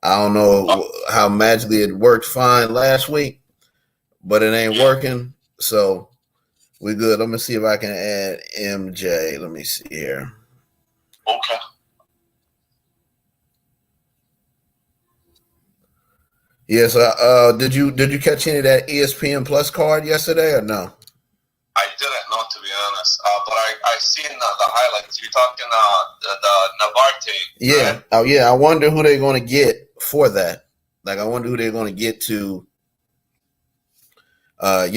I don't know how magically it worked fine last week, but it ain't working. So we good. Let me see if I can add MJ. Let me see here. Okay. Yes. Did you catch any of that ESPN Plus card yesterday or no? I didn't know, to be honest. But I seen the highlights. You're talking the Navarte. Yeah. Right? Oh yeah. I wonder who they're going to get for that. Like I wonder who they're going to get to. I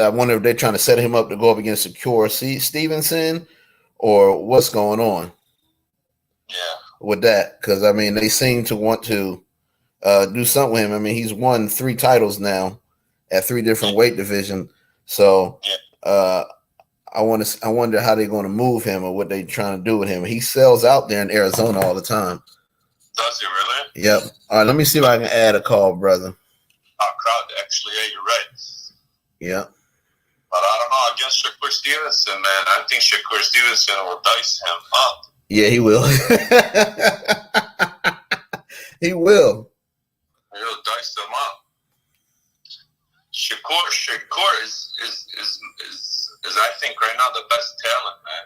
wonder if they're trying to set him up to go up against Secure Stevenson, or what's going on. Yeah. With that, because I mean, they seem to want to do something with him. I mean, he's won 3 titles now at 3 different weight divisions. So I wonder how they're going to move him or what they're trying to do with him. He sells out there in Arizona all the time. Does he really? Yep. All right, let me see if I can add a call, brother. Crowd, actually, yeah, you're right. Yeah. But I don't know, against Shakur Stevenson, man, I think Shakur Stevenson will dice him up. Yeah, he will. He will. He'll dice them up. Shakur is I think right now the best talent, man.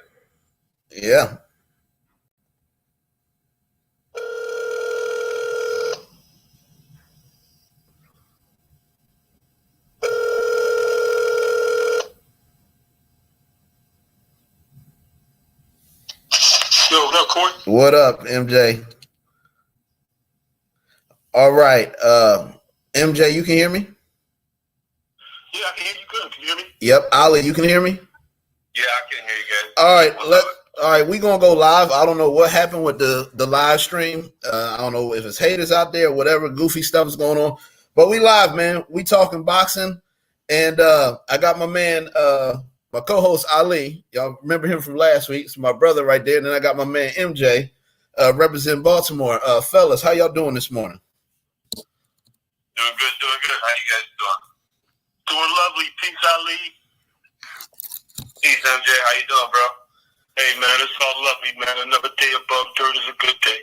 Yeah. Yo, what up, Corey? What up, MJ? All right. MJ, you can hear me? Yeah, I can hear you good. Can you hear me? Yep. Ali, you can hear me? Yeah, I can hear you good. All right. All right, we're going to go live. I don't know what happened with the live stream. I don't know if it's haters out there or whatever goofy stuff is going on. But we live, man. We talking boxing. And I got my man, my co-host Ali. Y'all remember him from last week. It's my brother right there. And then I got my man MJ representing Baltimore. Fellas, how y'all doing this morning? Doing good, doing good. How you guys doing? Doing lovely. Peace, Ali. Peace, MJ. How you doing, bro? Hey, man, it's all lovely, man. Another day above dirt is a good day.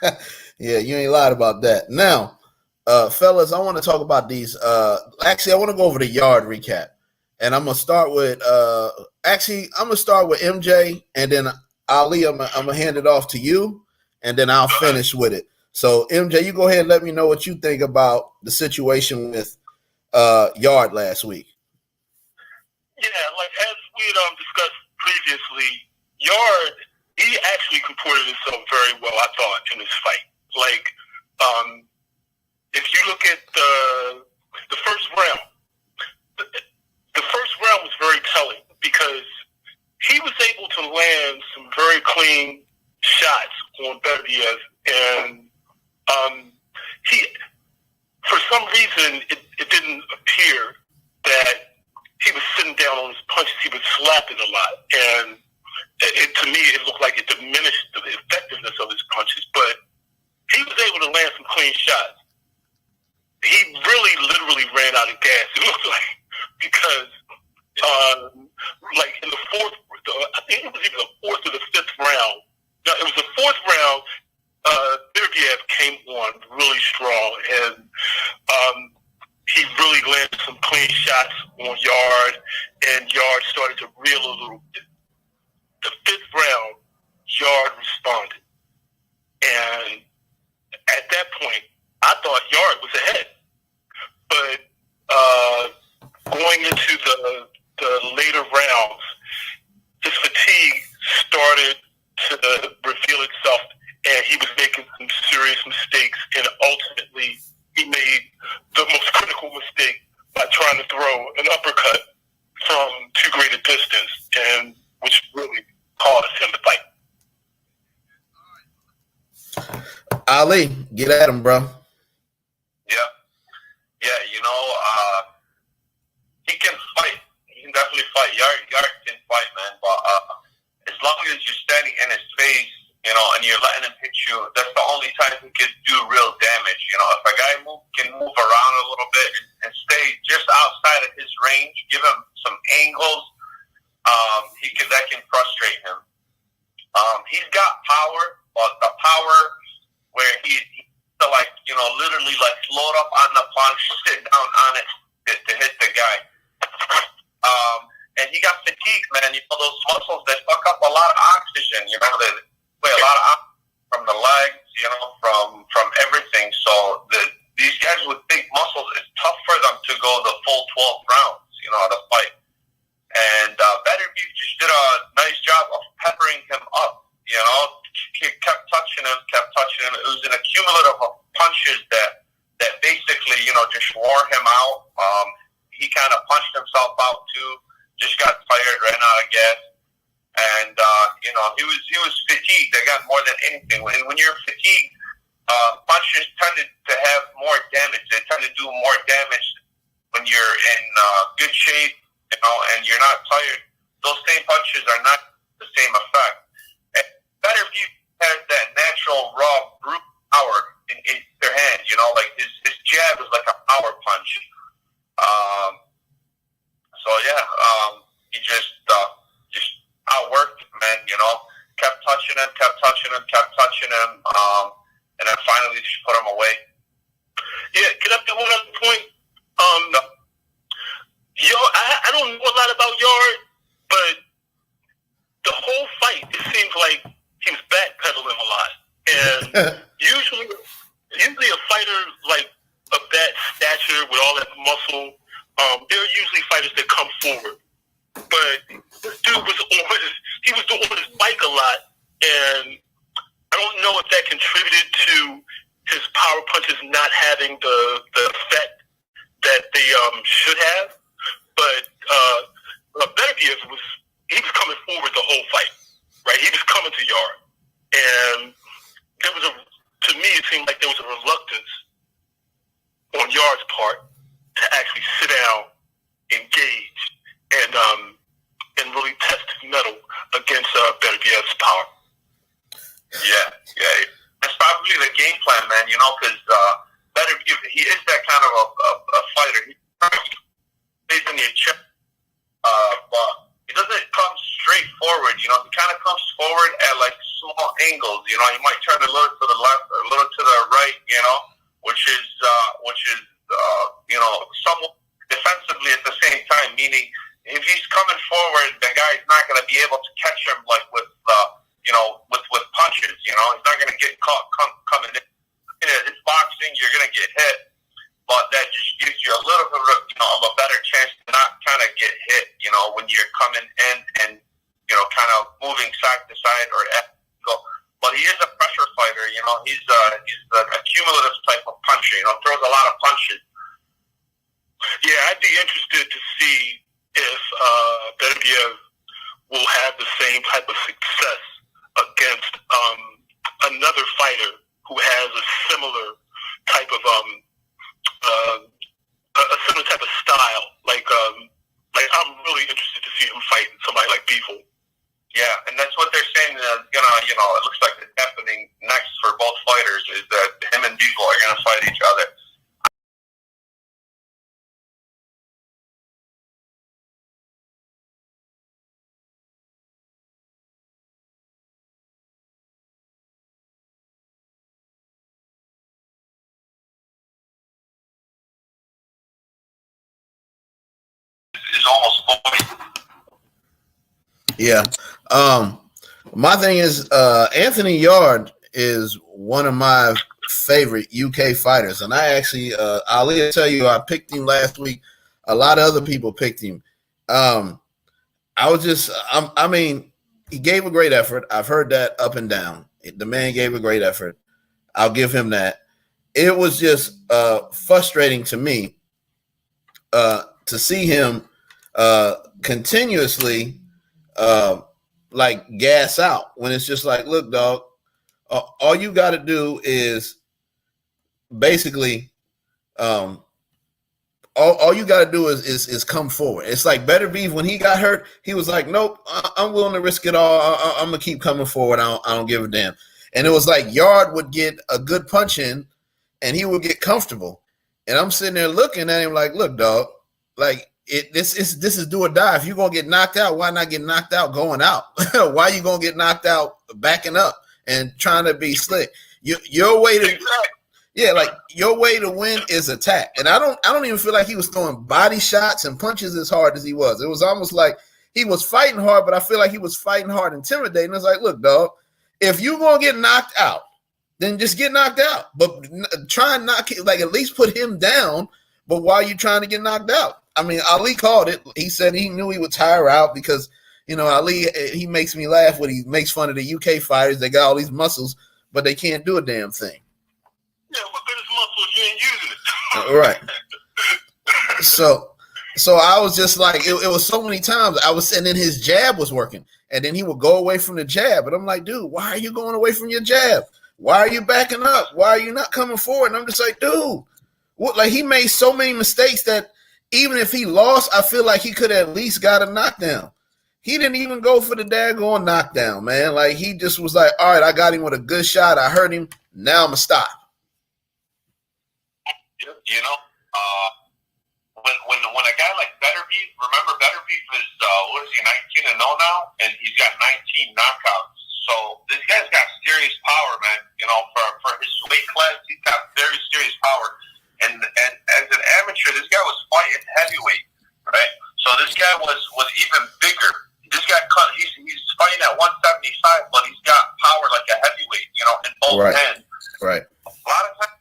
Right. Yeah, you ain't lied about that. Now, fellas, I want to talk about these. Actually, I want to go over the yard recap. And I'm going to start with MJ, and then Ali, I'm going to hand it off to you, and then I'll finish with it. So, MJ, you go ahead and let me know what you think about the situation with Yard last week. Yeah, like as we had discussed previously, Yard, he actually comported himself very well, I thought, in this fight. Like, if you look at the first round, the first round was very telling because he was able to land some very clean shots on Beterbiev, and he, for some reason, it didn't appear that he was sitting down on his punches. He was slapping a lot, and to me, it looked like it diminished the effectiveness of his punches. But he was able to land some clean shots. He really, literally ran out of gas. It looked like because, like in the fourth, I think it was either the fourth or the fifth round. No, it was the fourth round. Beterbiev came on really strong, and he really landed some clean shots on Yard, and Yard started to reel a little bit. The fifth round, Yard responded. And at that point, I thought Yard was ahead. But going into the later rounds, his fatigue started to reveal itself, and he was making some serious mistakes, and ultimately he made the most critical mistake by trying to throw an uppercut from too great a distance, and which really caused him to fight. Ali, get at him, bro. Yeah, he can fight. He can definitely fight. Yard can fight, man. But as long as you're standing in his face, and you're letting him hit you, that's the only time he can do real damage. If a guy can move around a little bit and stay just outside of his range, give him some angles, that can frustrate him. He's got power, but the power where he to like, literally like load up on the punch, sit down on it to hit the guy. And he got fatigued, man. Those muscles, they suck up a lot of oxygen. They weigh a lot of oxygen from the legs, from everything. So these guys with big muscles, it's tough for them to go the full 12 rounds, to fight. And Beterbiev just did a nice job of peppering him up. He kept touching him. It was an accumulative of punches that basically, just wore him out. He kind of punched himself out too. Just got tired, ran out of gas, and he was fatigued. They got more than anything. When you're fatigued, punches tended to have more damage. They tend to do more damage when you're in good shape, and you're not tired. Those same punches are not the same effect. And Beterbiev has that natural raw brute power in their hands. Like his jab is like a power punch. He just outworked him, man. Kept touching him, and then finally just put him away. Yeah, can I do one other point? No. I don't know a lot about Yard, but the whole fight, it seems like he was backpedaling a lot. And usually a fighter like of that stature with all that muscle, there are usually fighters that come forward. But this dude was on his bike a lot, and I don't know if that contributed to his power punches not having the effect that they should have. But Beterbiev was coming forward the whole fight, right? He was coming to Yard, and to me it seemed like there was a reluctance on Yard's part to actually sit down, engage, and really test his mettle against Beterbiev's power. Yeah. That's probably the game plan, man. Because Beterbiev, he is that kind of a fighter. He stays in your chest, but he doesn't come straight forward. He kind of comes forward at like small angles. He might turn a little to the left, or a little to the right. Which is somewhat defensively at the same time. Meaning, if he's coming forward, the guy's not going to be able to catch him like with punches. He's not going to get caught coming in. It's boxing. You're going to get hit, but that just gives you a little bit of a better chance to not kind of get hit. When you're coming in and kind of moving side to side or at angle. But he is a pressure fighter. He's a cumulative type of puncher. Throws a lot of punches. Yeah, I'd be interested to see if Beterbiev will have the same type of success against another fighter who has a similar type of style. Like I'm really interested to see him fighting somebody like Bivol. Yeah, and that's what they're saying. It looks like the happening next for both fighters is that him and Bivol are going to fight each other. Is almost 40. Yeah. My thing is, Anthony Yard is one of my favorite UK fighters, and I actually, I'll tell you, I picked him last week. A lot of other people picked him. I mean, he gave a great effort. I've heard that up and down. The man gave a great effort. I'll give him that. It was just frustrating to me to see him continuously like gas out when it's just like, look, dog, all you got to do is basically all you got to do is come forward. It's like Beterbiev, when he got hurt, he was like, nope, I'm willing to risk it all. I'm gonna keep coming forward. I don't give a damn. And it was like Yard would get a good punch in and he would get comfortable. And I'm sitting there looking at him like, look, dog, like this is do or die. If you're gonna get knocked out, why not get knocked out going out? Why you gonna get knocked out backing up and trying to be slick? Your way to Exactly. like your way to win is attack. And I don't even feel like he was throwing body shots and punches as hard as he was. It was almost like he was fighting hard, but I feel like he was fighting hard, intimidating. It's like, look, dog, if you're gonna get knocked out, then just get knocked out. But try and knock, like, at least put him down. But why are you trying to get knocked out? I mean, Ali called it. He said he knew he would tire out because, you know, Ali, he makes me laugh when he makes fun of the UK fighters. They got all these muscles, but they can't do a damn thing. Yeah, what good is muscles? You ain't using it. Right. So I was just like, it was so many times and then his jab was working, and then he would go away from the jab, and I'm like, dude, why are you going away from your jab? Why are you backing up? Why are you not coming forward? And I'm just like, dude, what? Like, he made so many mistakes that even if he lost, I feel like he could have at least got a knockdown. He didn't even go for the daggone knockdown, man. Like, he just was like, all right, I got him with a good shot. I hurt him. Now I'm gonna stop. You know, when a guy like Beterbiev, remember Beterbiev is what is he, 19-0 now, and he's got 19 knockouts. So this guy's got serious power, man. You know, for his weight class, he's got very serious power. And as an amateur, this guy was fighting heavyweight, right? So this guy was even bigger. This guy he's fighting at 175, but he's got power like a heavyweight, you know, in both hands. Right. A lot of times,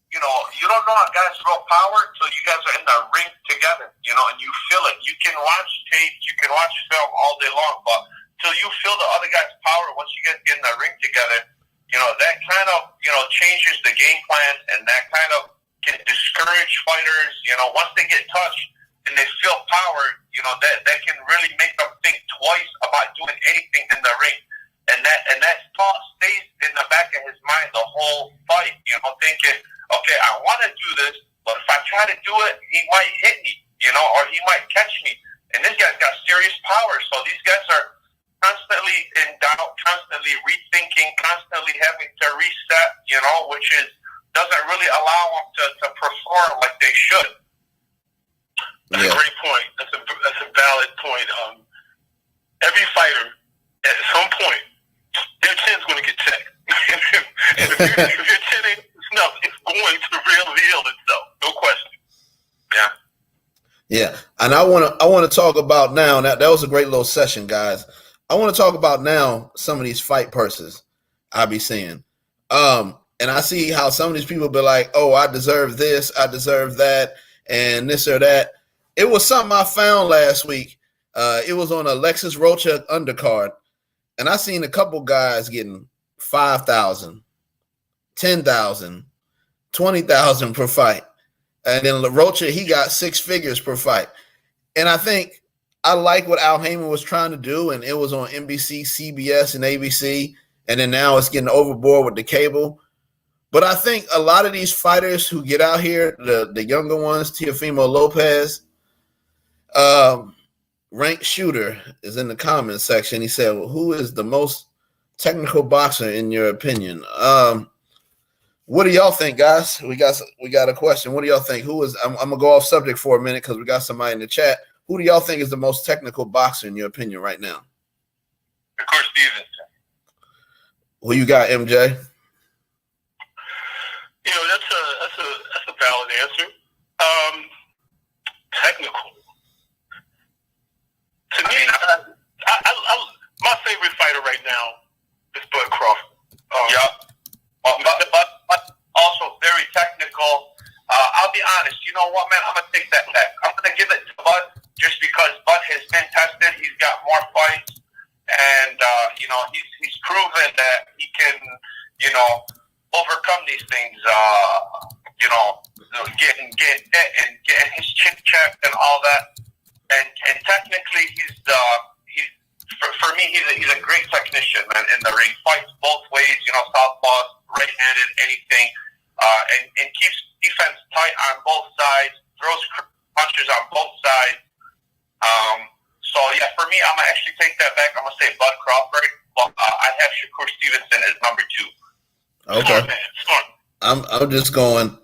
you know, you don't know a guy's real power until you guys are in the ring together, you know, and you feel it. You can watch tape, you can watch film all day long, but till you feel the other guy's power, once you guys get in the ring together, you know, that kind of, you know, changes the game plan, and that kind of can discourage fighters. You know, once they get touched and they feel power, you know, that can really make them think twice about doing anything in the ring. And that thought stays in the back of his mind the whole fight, you know, thinking, okay, I want to do this, but if I try to do it, he might hit me, you know, or he might catch me. And this guy's got serious power. So these guys are constantly in doubt, constantly rethinking, constantly having to reset, you know, which doesn't really allow them to perform like they should. That's a great point. That's a valid point. Every fighter, at some point, their chin's going to get checked. And if your chin ain't enough, it's going to reveal itself. No question. Yeah. Yeah, and I want to talk about now. That was a great little session, guys. I want to talk about now some of these fight purses I be seeing. And I see how some of these people be like, oh, I deserve this, I deserve that, and this or that. It was something I found last week. It was on Alexis Rocha undercard, and I seen a couple guys getting 5,000, 10,000, 20,000 per fight. And then Rocha, he got 6 figures per fight. And I think I like what Al Heyman was trying to do, and it was on NBC, CBS, and ABC, and then now it's getting overboard with the cable. But I think a lot of these fighters who get out here, the younger ones, Teofimo Lopez, Ranked Shooter is in the comments section. He said, well, who is the most technical boxer in your opinion? What do y'all think, guys? We got a question. What do y'all think? I'm gonna go off subject for a minute because we got somebody in the chat. Who do y'all think is the most technical boxer in your opinion right now? Shakur Stevenson. Who you got, MJ? You know, that's a valid answer. Technical. To me, my favorite fighter right now is Bud Crawford. But also very technical. I'll be honest. You know what, man? I'm gonna take that back. I'm gonna give it to Bud just because Bud has been tested. He's got more fights, and you know, he's proven that he can, you know, overcome these things. You know, getting hit and getting his chin checked and all that. And technically, he's for me, he's a great technician, man. In the ring, fights both ways. You know, southpaws, right-handed, anything, and keeps defense tight on both sides. Throws punches on both sides. So yeah, for me, I'm gonna actually take that back. I'm gonna say Bud Crawford. Well, I have Shakur Stevenson as number 2. Okay. Smart, man. Smart. I'm just going.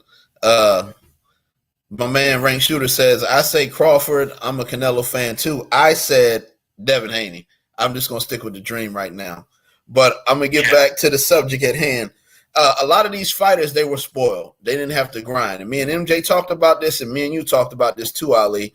My man Ranked Shooter says, I say Crawford. I'm a Canelo fan too. I said Devin Haney. I'm just going to stick with the dream right now. But I'm going to get back to the subject at hand. a lot of these fighters, they were spoiled. They didn't have to grind. And me and MJ talked about this, and me and you talked about this too, Ali.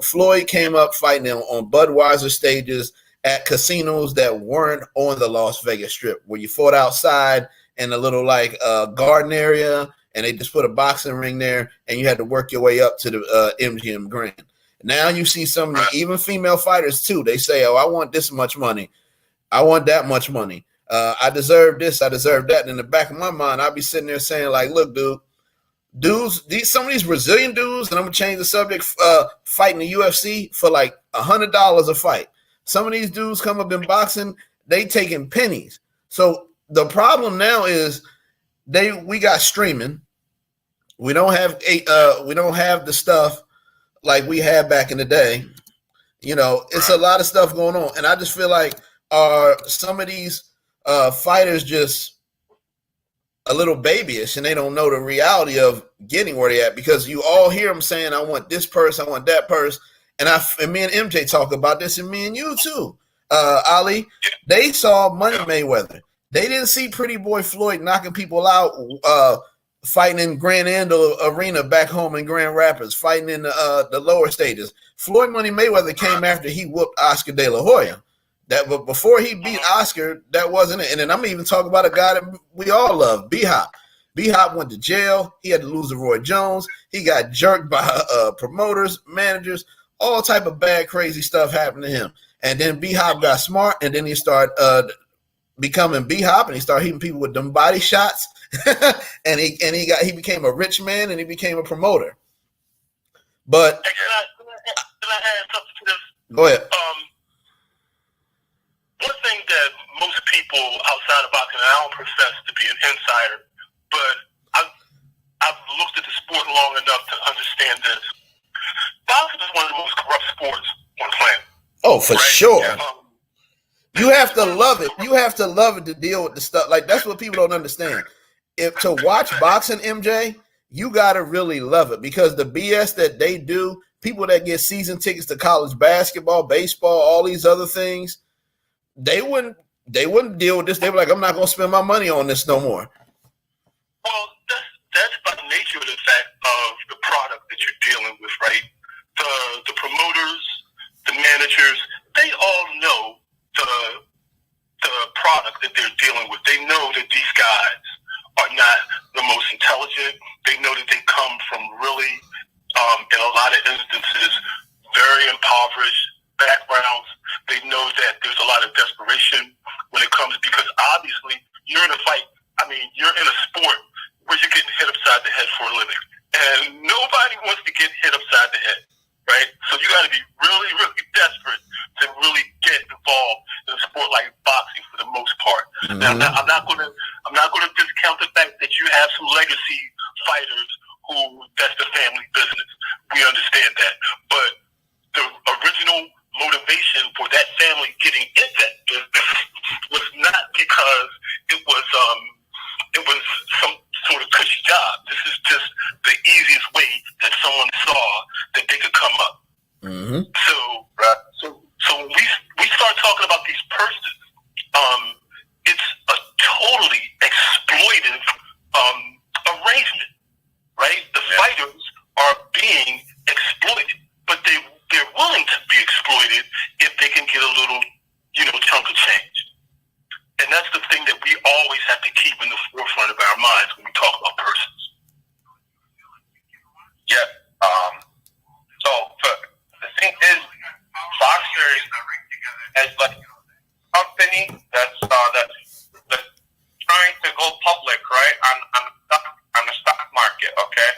Floyd came up fighting on Budweiser stages at casinos that weren't on the Las Vegas Strip, where you fought outside in a little like garden area, and they just put a boxing ring there, and you had to work your way up to the MGM Grand. Now you see some of the even female fighters too. They say, "Oh, I want this much money. I want that much money. I deserve this. I deserve that." And in the back of my mind, I'd be sitting there saying, "Like, look, dudes, some of these Brazilian dudes, and I'm gonna change the subject, fighting the UFC for like $100 a fight. Some of these dudes come up in boxing, they taking pennies. So the problem now is we got streaming. We don't have the stuff like we had back in the day. You know, it's a lot of stuff going on, and I just feel like some of these fighters just a little babyish, and they don't know the reality of getting where they at, because you all hear them saying, "I want this purse, I want that purse," and me and MJ talk about this, and me and you too, Ali. They saw Money Mayweather. They didn't see Pretty Boy Floyd knocking people out, fighting in Grand Andal Arena back home in Grand Rapids, fighting in the lower stages. Floyd Money Mayweather came after he whooped Oscar De La Hoya. But before he beat Oscar, that wasn't it. And then I'm even talking about a guy that we all love, B-Hop. B-Hop went to jail. He had to lose to Roy Jones. He got jerked by promoters, managers, all type of bad, crazy stuff happened to him. And then B-Hop got smart, and then he started becoming B-Hop, and he started hitting people with them body shots. and he became a rich man, and he became a promoter. But can I add something to this? Go ahead. One thing that most people outside of boxing, and I don't profess to be an insider, but I've looked at the sport long enough to understand this. Boxing is one of the most corrupt sports on the planet. Oh, for sure. You have to love it. You have to love it to deal with the stuff. Like, that's what people don't understand. If to watch boxing, MJ, you got to really love it, because the BS that they do, people that get season tickets to college basketball, baseball, all these other things, they wouldn't deal with this. They were like, "I'm not going to spend my money on this no more." Well, that's by the nature of the fact of the product that you're dealing with, right? The promoters, the managers, they all know the product that they're dealing with. They know that these guys are not the most intelligent. They know that they come from really, in a lot of instances, very impoverished backgrounds. They know that there's a lot of desperation when it comes, because obviously you're in a fight. I mean, you're in a sport where you're getting hit upside the head for a living, and nobody wants to get hit upside the head, right? So you got to be really, really desperate to really get involved in a sport like boxing for the most part. Mm-hmm. Now, I'm not going to discount the fact that you have some legacy fighters who that's the family business. We understand that, but the original motivation for that family getting in that business was not because it was some sort of cushy job. This is just the easiest way that someone saw that they could come up. Mm-hmm. So when we start talking about these purses, it's a totally exploitive arrangement, right? The fighters are being exploited, but they're willing to be exploited if they can get a little, chunk of change. And that's the thing that we always have to keep in the forefront of our minds when we talk about purses. Yeah. So the thing is, boxers as like a company that's trying to go public, right, on the stock market. Okay.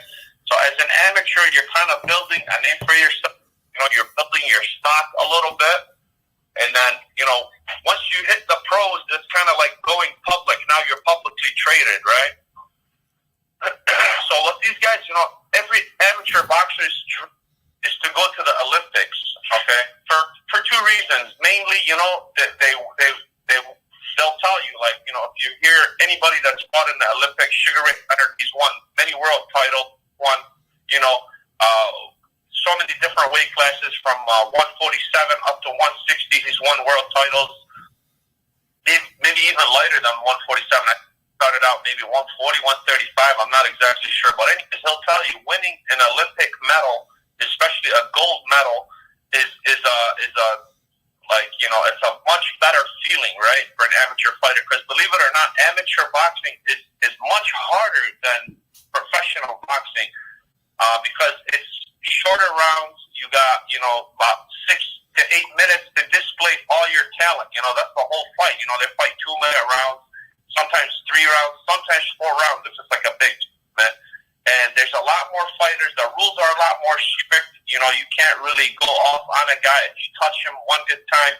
So as an amateur, you're kind of building a name for yourself. You're building your stock a little bit, and then once you hit the pros, it's kind of like going public. Now you're publicly traded, right? So what these guys, every amateur boxer is to go to the Olympics, okay? For two reasons. Mainly, they'll tell you, like, if you hear anybody that's fought in the Olympics, Sugar Ray Leonard, he's won many world titles, won, so many different weight classes from 147 up to 160. He's won world titles, maybe even lighter than 147. started out maybe 140, 135. I'm not exactly sure, but anyways, he'll tell you winning an Olympic medal, especially a gold medal, is a like, you know, it's a much better feeling, right, for an amateur fighter. Because believe it or not, amateur boxing is much harder than professional boxing because it's shorter rounds. You got, you know, about 6 to 8 minutes to display all your talent. You know, that's the whole fight. You know, they fight 2-minute rounds, sometimes 3 rounds, sometimes 4 rounds. It's just like a big tournament. And there's a lot more fighters. The rules are a lot more strict. You know, you can't really go off on a guy. If you touch him one good time,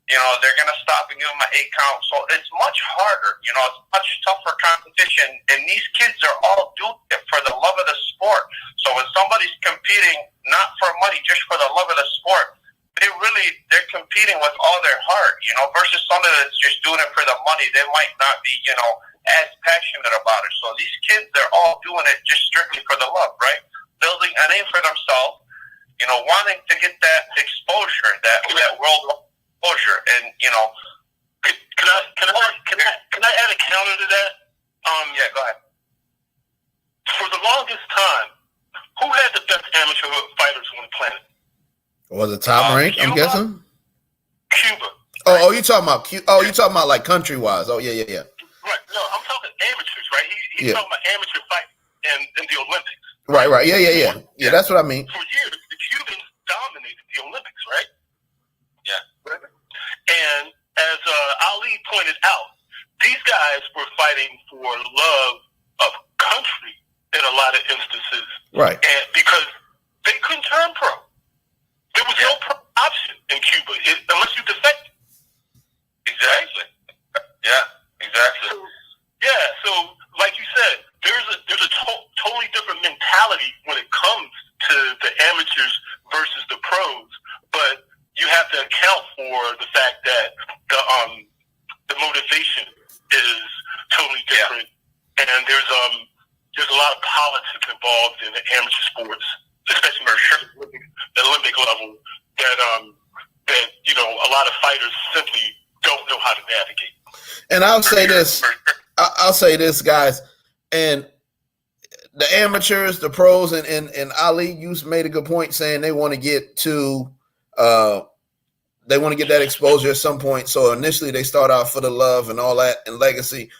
you know, they're going to stop and give him an 8 count. So it's much harder. You know, it's much tougher competition. And these kids are all doing it for the love of the sport. So when somebody's competing not for money, just for the love of the sport, they're competing with all their heart, you know, versus somebody that's just doing it for the money. They might not be, you know, as passionate about it. So these kids, they're all doing it just strictly for the love, right? Building a name for themselves, you know, wanting to get that exposure, that world exposure. And, you know, can I add a counter to that? Yeah, go ahead. For the longest time, who had the best amateur fighters on the planet? Was it Top Rank? I'm Cuba? guessing. Cuba. Oh, you talking about? You talking about like country wise? Oh, yeah. Right. No, I'm talking amateurs, right? He's talking about amateur fighting in the Olympics. Right. Yeah. That's what I mean. For years, the Cubans dominated the Olympics, right? Yeah. And as Ali pointed out, these guys were fighting for love of country in a lot of instances. Right. And because they couldn't turn pro. There was no pro option in Cuba unless you defected. Exactly. Yeah, exactly. So like you said, there's a totally different mentality when it comes to the amateurs versus the pros. But you have to account for the fact that the motivation is totally different, and there's a lot of politics involved in the amateur sports, especially the Olympic level, that you know a lot of fighters simply don't know how to navigate. And I'll say this, guys, and the amateurs, the pros, and Ali, you made a good point saying they want to get to they want to get that exposure at some point. So initially they start out for the love and all that and legacy.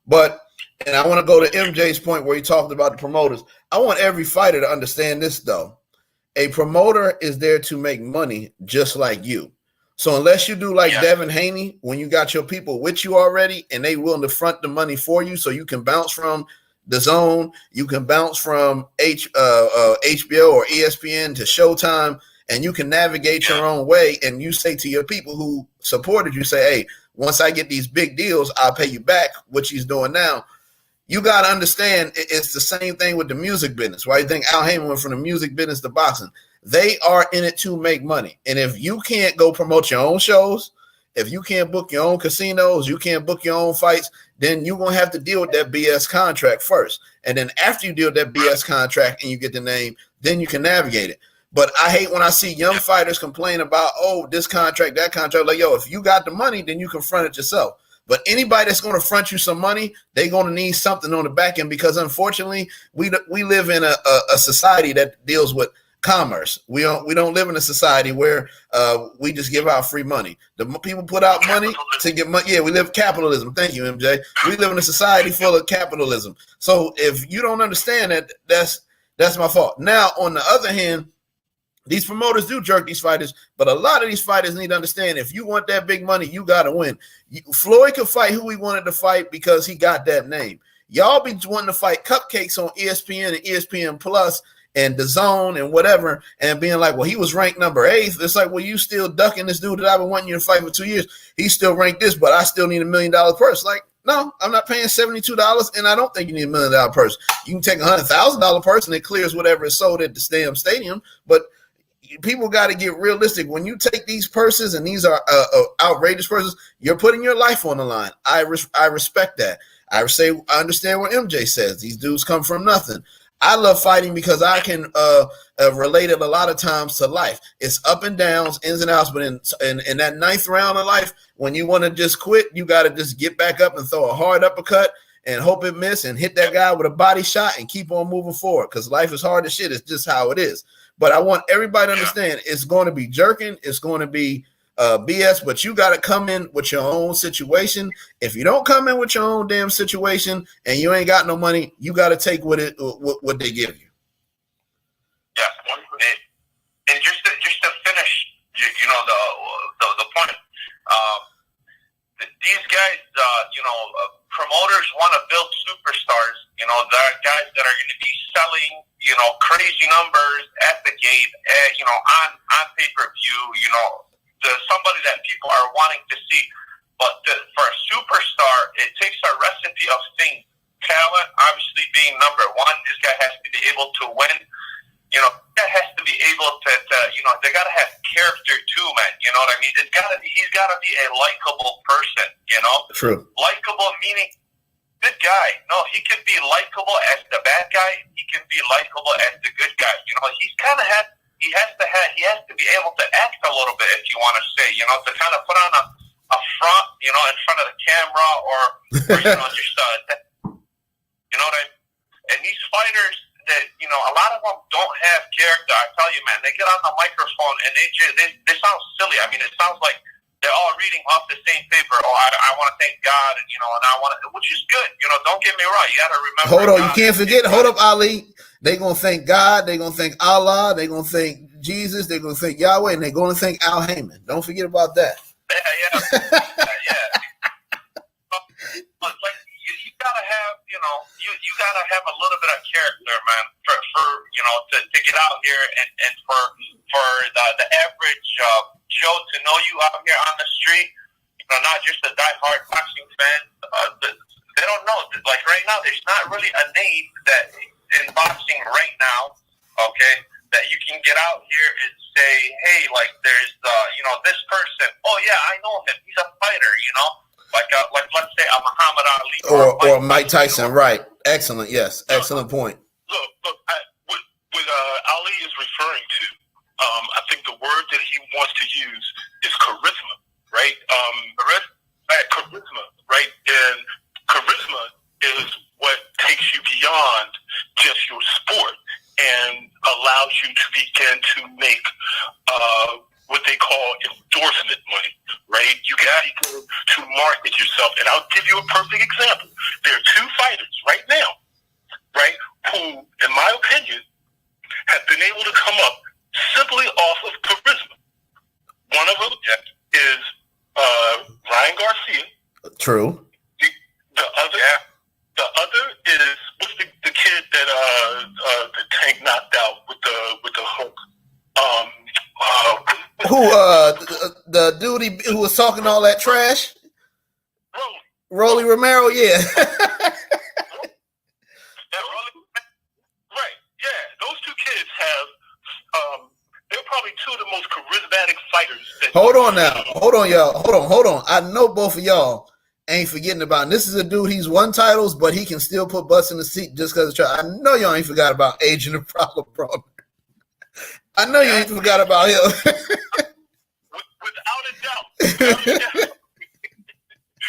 But, and I want to go to MJ's point where he talked about the promoters. I want every fighter to understand this, though. A promoter is there to make money just like you. So unless you do like Devin Haney, when you got your people with you already and they willing to front the money for you so you can bounce from the Zone, you can bounce from HBO or ESPN to Showtime, and you can navigate your own way, and you say to your people who supported you, say, hey, once I get these big deals, I'll pay you back, which he's doing now. You got to understand it's the same thing with the music business. Why you think Al Heyman went from the music business to boxing? They are in it to make money. And if you can't go promote your own shows, if you can't book your own casinos, you can't book your own fights, then you're going to have to deal with that BS contract first. And then after you deal with that BS contract and you get the name, then you can navigate it. But I hate when I see young fighters complain about, oh, this contract, that contract. Like, yo, if you got the money, then you can front it yourself. But anybody that's going to front you some money, they're going to need something on the back end because, unfortunately, we live in a society that deals with commerce. We don't live in a society where we just give out free money. The people put out money to get money. Yeah, we live capitalism. Thank you, MJ. We live in a society full of capitalism. So if you don't understand that, that's my fault. Now, on the other hand, these promoters do jerk these fighters, but a lot of these fighters need to understand if you want that big money, you got to win. Floyd could fight who he wanted to fight because he got that name. Y'all be wanting to fight cupcakes on ESPN and ESPN Plus and the Zone and whatever, and being like, well, he was ranked number 8. It's like, well, you still ducking this dude that I've been wanting you to fight for 2 years. He's still ranked this, but I still need $1 million purse. Like, no, I'm not paying $72, and I don't think you need $1 million purse. You can take $100,000 purse, and it clears whatever is sold at the damn stadium, but people got to get realistic. When you take these purses, and these are outrageous purses, you're putting your life on the line. I respect that. I understand what MJ says. These dudes come from nothing. I love fighting because I can relate it a lot of times to life. It's up and downs, ins and outs, but in that 9th round of life, when you want to just quit, you got to just get back up and throw a hard uppercut and hope it miss and hit that guy with a body shot and keep on moving forward, because life is hard as shit. It's just how it is. But I want everybody to understand it's going to be jerking. It's going to be BS, but you got to come in with your own situation. If you don't come in with your own damn situation and you ain't got no money, you got to take what they give you. Yeah, and just to finish, the point. These guys, promoters want to build superstars. There are guys that are going to be selling, crazy numbers at the gate, on pay-per-view. Somebody that people are wanting to see. But for a superstar, it takes a recipe of things. Talent, obviously, being number one. This guy has to be able to win. That has to be able to they got to have character too, man. You know what I mean? He's got to be a likable person, True. Likable meaning good guy. No, he can be likable as the bad guy. He can be likable as the good guy. He has to be able to act a little bit, if you want to say, to kind of put on a front, in front of the camera or just you know what I mean? And these fighters that, a lot of them don't have character. I tell you, man, they get on the microphone and they sound silly. I mean, it sounds like they're all reading off the same paper. Oh, I want to thank God, and I want to, which is good. Don't get me wrong. You got to remember. Hold on, you can't forget. Hold up, Ali. They're gonna thank God. They're gonna thank Allah. They're gonna thank Jesus. They're gonna thank Yahweh, and they're gonna thank Al Heyman. Don't forget about that. Yeah. But like you gotta have, you gotta have a little bit of character, man, for to get out here and for the average Joe to know you out here on the street, not just a diehard boxing fan. They don't know. Like right now, there's not really a name that in boxing right now, okay, that you can get out here and say, hey, like there's this person. Oh yeah, I know him. He's a fighter. Like let's say a Muhammad Ali or Mike Tyson. Right. Excellent. Yes. Excellent point. Look. What Ali is referring to, I think the word that he wants to use is charisma, right? Charisma, right? And charisma is what takes you beyond just your sport and allows you to begin to make what they call endorsement money, right? You got to market yourself. And I'll give you a perfect example. There are two fighters right now, right, who, in my opinion, have been able to come up simply off of charisma. One of them is Ryan Garcia. True. The other is what's the kid that the Tank knocked out with the hook. Who the dude who was talking all that trash? Rolly Romero, yeah. Right, yeah. Those two kids have they're probably two of the most charismatic fighters. Hold on now. Hold on, y'all. Hold on. I know both of y'all ain't forgetting about him. This is a dude, he's won titles, but he can still put butts in the seat just because of try. I know y'all ain't forgot about Agent of Problem, bro. I know you ain't forgot about him. Without a doubt.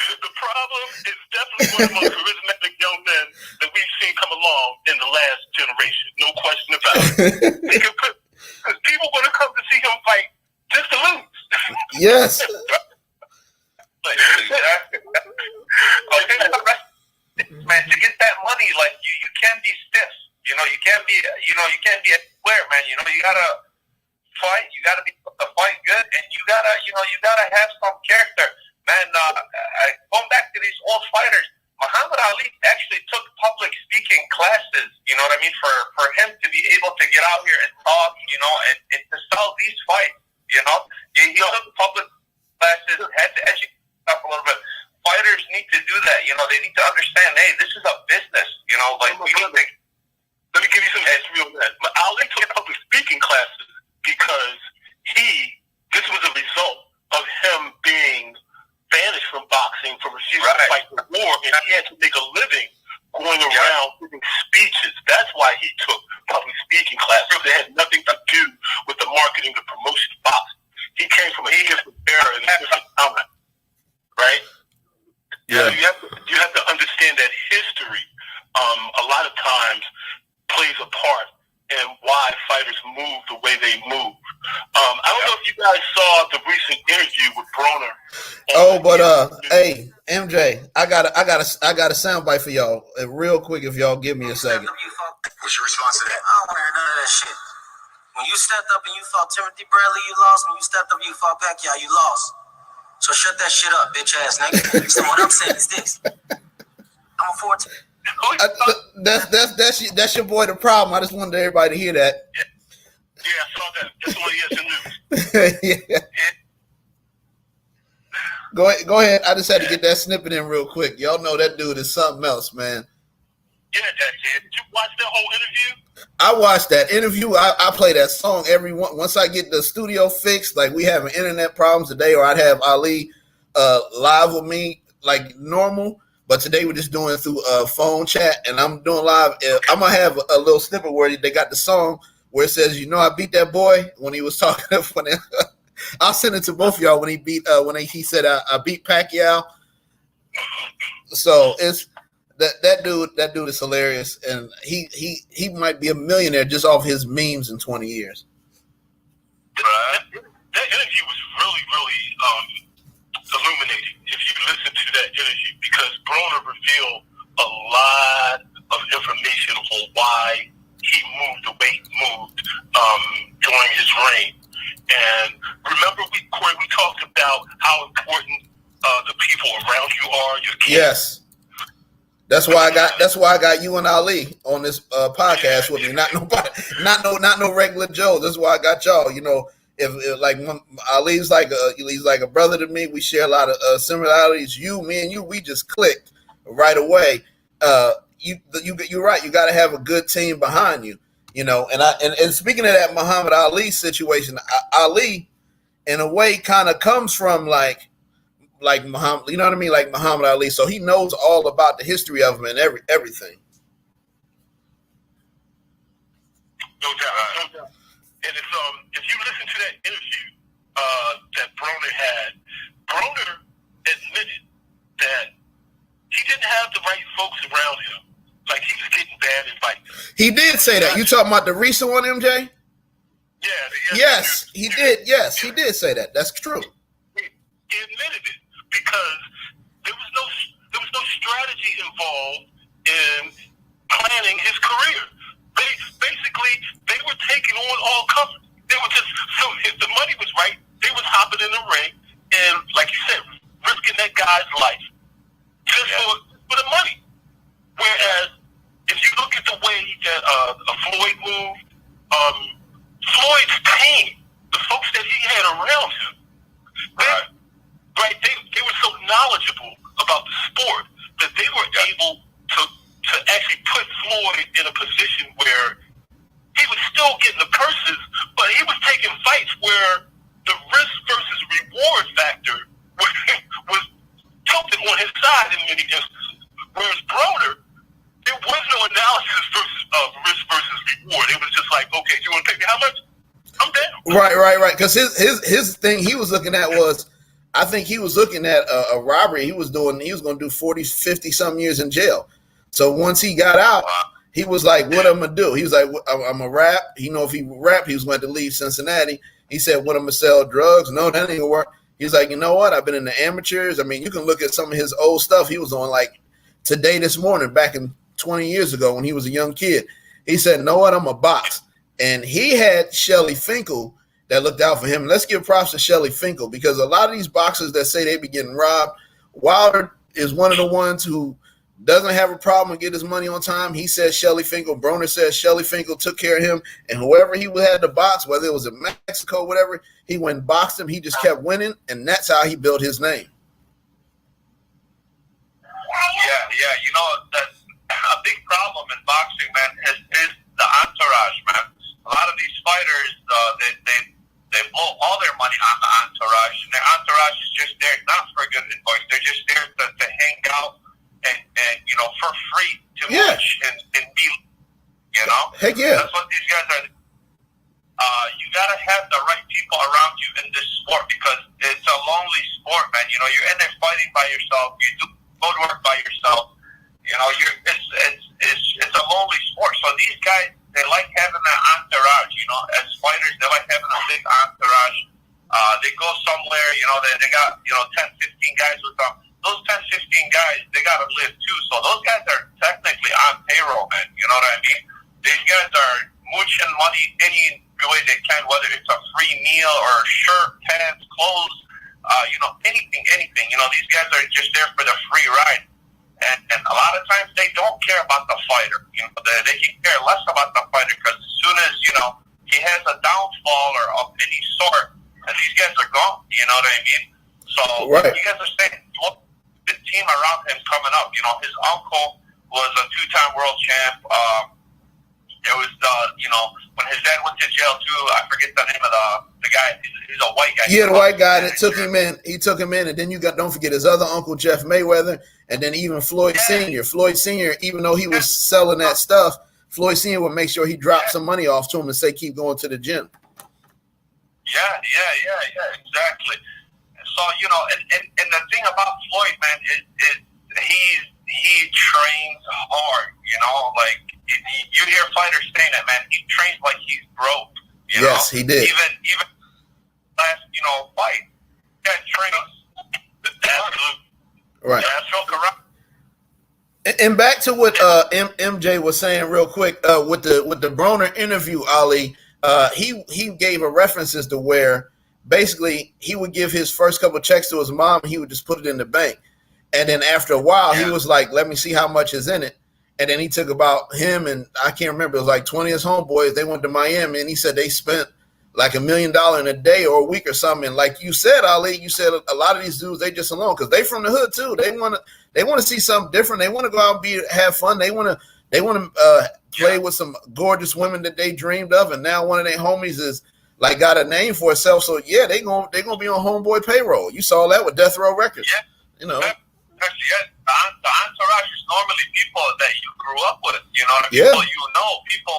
The problem is definitely one of the most charismatic young men that we've seen come along in the last generation. No question about it. Because people are going to come to see him fight just to lose. Yes. Okay, man, to get that money, like you can't be stiff. You can't be a square, man. You gotta fight. You gotta be able to fight good, and you gotta have some character, man. Going back to these old fighters, Muhammad Ali actually took public speaking classes. You know what I mean? For him to be able to get out here and talk, and to sell these fights. He took public classes, had to educate himself a little bit. Fighters need to do that. They need to understand, hey, this is a business. Let me give you some history on that. Ali took public speaking classes because this was a result of him being banished from boxing for refusing to fight the war, and he had to make a living going around giving speeches. That's why he took public speaking classes. It had nothing to do with the marketing, the promotion of boxing. He came from a different era and a different time, right? Yeah. You have to understand that his of times plays a part in why fighters move the way they move. I don't know if you guys saw the recent interview with Broner. Oh, but hey, MJ, I got a soundbite for y'all, real quick. If y'all give me a second. What's your response to that? I don't want to hear none of that shit. When you stepped up and you fought Timothy Bradley, you lost. When you stepped up and you fought Pacquiao, you lost. So shut that shit up, bitch ass nigga. So what I'm saying is this: I'm a 14. That's your boy. The problem. I just wanted everybody to hear that. Yeah, I saw that. That's what he has to Yeah. Go ahead. I just had to get that snippet in real quick. Y'all know that dude is something else, man. Yeah, did you watch that whole interview? I watched that interview. I play that song once I get the studio fixed. Like we having internet problems today, or I'd have Ali live with me like normal. But today we're just doing it through phone chat, and I'm doing live. I'm gonna have a little snippet where they got the song where it says, I beat that boy when he was talking. I'll send it to both of y'all when he beat he said I beat Pacquiao. So it's that dude is hilarious, and he might be a millionaire just off his memes in 20 years. That interview was really illuminating. If you listen to that interview, because Broner revealed a lot of information on why he moved the way he moved during his reign. And remember, Corey, we talked about how important the people around you are. Your kids. Yes, that's why I got you and Ali on this podcast with me. Not nobody, not no regular Joe. That's why I got y'all. If like Ali's he's like a brother to me. We share a lot of similarities. Me and you, we just clicked right away. You're right. You got to have a good team behind you. And speaking of that Muhammad Ali situation, Ali, in a way, kind of comes from like Muhammad. You know what I mean? Like Muhammad Ali. So he knows all about the history of him and everything. No doubt. And it's if you listen to that interview that Broner had, Broner admitted that he didn't have the right folks around him. Like he was getting bad advice. He did say that. You talking about the recent one, MJ? Yeah. Yes, he did. Yes, he did say that. That's true. He admitted it because there was no strategy involved in planning his career. They were taking on all comers. They were just, so if the money was right, they was hopping in the ring and, like you said, risking that guy's life just for the money. Whereas if you look at the way that Floyd moved, Floyd's team, the folks that he had around him, they were so knowledgeable about the sport that they were able to actually put Floyd in a position where he was still getting the purses, but he was taking fights where the risk versus reward factor was tilted on his side in many instances. Whereas Broner, there was no analysis of risk versus reward. It was just like, okay, you want to pay me how much? I'm down. Right. Because his thing he was looking at was, I think he was looking at a robbery he was going to do 40, 50 some years in jail. So once he got out, he was like, what I'm going to do? He was like, I'm a rap. If he rap, he was going to leave Cincinnati. He said, what, I'm going to sell drugs? No, that ain't going to work. He's like, you know what? I've been in the amateurs. I mean, you can look at some of his old stuff he was on, like Today This Morning, back in 20 years ago when he was a young kid. He said, know what? I'm going to box. And he had Shelly Finkel that looked out for him. Let's give props to Shelly Finkel, because a lot of these boxers that say they be getting robbed, Wilder is one of the ones who doesn't have a problem and get his money on time. He says Shelly Finkel. Broner says Shelly Finkel took care of him, and whoever he had to box, whether it was in Mexico, whatever, he went and boxed him. He just kept winning, and that's how he built his name. Yeah. That's a big problem in boxing, man, is the entourage, man. A lot of these fighters, they blow all their money on the entourage, and their entourage is just there not for good advice. They're just there to hang out and for free to watch and be, Heck yeah. That's what these guys are. You gotta have the right people around you in this sport, because it's a lonely sport, man. You're in there fighting by yourself. You do go to work by yourself. It's a lonely So these guys, they like having an entourage, you know, as fighters, they like having a big entourage. They go somewhere, you know, they got, you know, 10, 15 guys with them. Those 10, 15 guys, they got to live too. So those guys are technically on payroll, man. You know what I mean? These guys are mooching money any way they can, whether it's a free meal or a shirt, pants, clothes, you know, anything. You know, these guys are just there for the free ride. And a lot of times they don't care about the fighter. You know, they can care less about the fighter because as soon as, you know, he has a downfall or of any sort, and these guys are gone. You know what I mean? So right. You guys are saying, look, the team around him coming up. You know, his uncle was a 2-time world champ. There was, you know, when his dad went to jail too, I forget the name of the guy. He's a white guy. Yeah, the white guy that took him in. He took him in, and then you got, don't forget his other uncle, Jeff Mayweather, and then even Floyd Sr. Floyd Sr., even though he was selling that stuff, Floyd Sr. would make sure he dropped some money off to him and say, keep going to the gym. Yeah, exactly. So, you know, and the thing about Floyd, man, is he trains hard, you know, like you hear fighters saying that, man, he trains like he's broke, you know? Yes, he did. Even last, you know, fight, that trains absolute. Right. That's so correct. And back to what MJ was saying real quick, with the Broner interview, Ali, he gave a reference as to where basically he would give his first couple checks to his mom, and he would just put it in the bank. And then after a while, he was like, let me see how much is in it. And then he took about him, and I can't remember, it was like 20 of his homeboys. They went to Miami, and he said they spent like $1 million in a day or a week or something. And like you said, Ali, you said a lot of these dudes, they just alone because they from the hood too. They want to see something different. They want to go out and have fun. They want to play with some gorgeous women that they dreamed of. And now one of their homies is like got a name for itself. So yeah, they gonna be on homeboy payroll. You saw that with Death Row Records. Yeah, you know. The entourage is normally people that you grew up with. You know what I mean? Yeah. People you know. People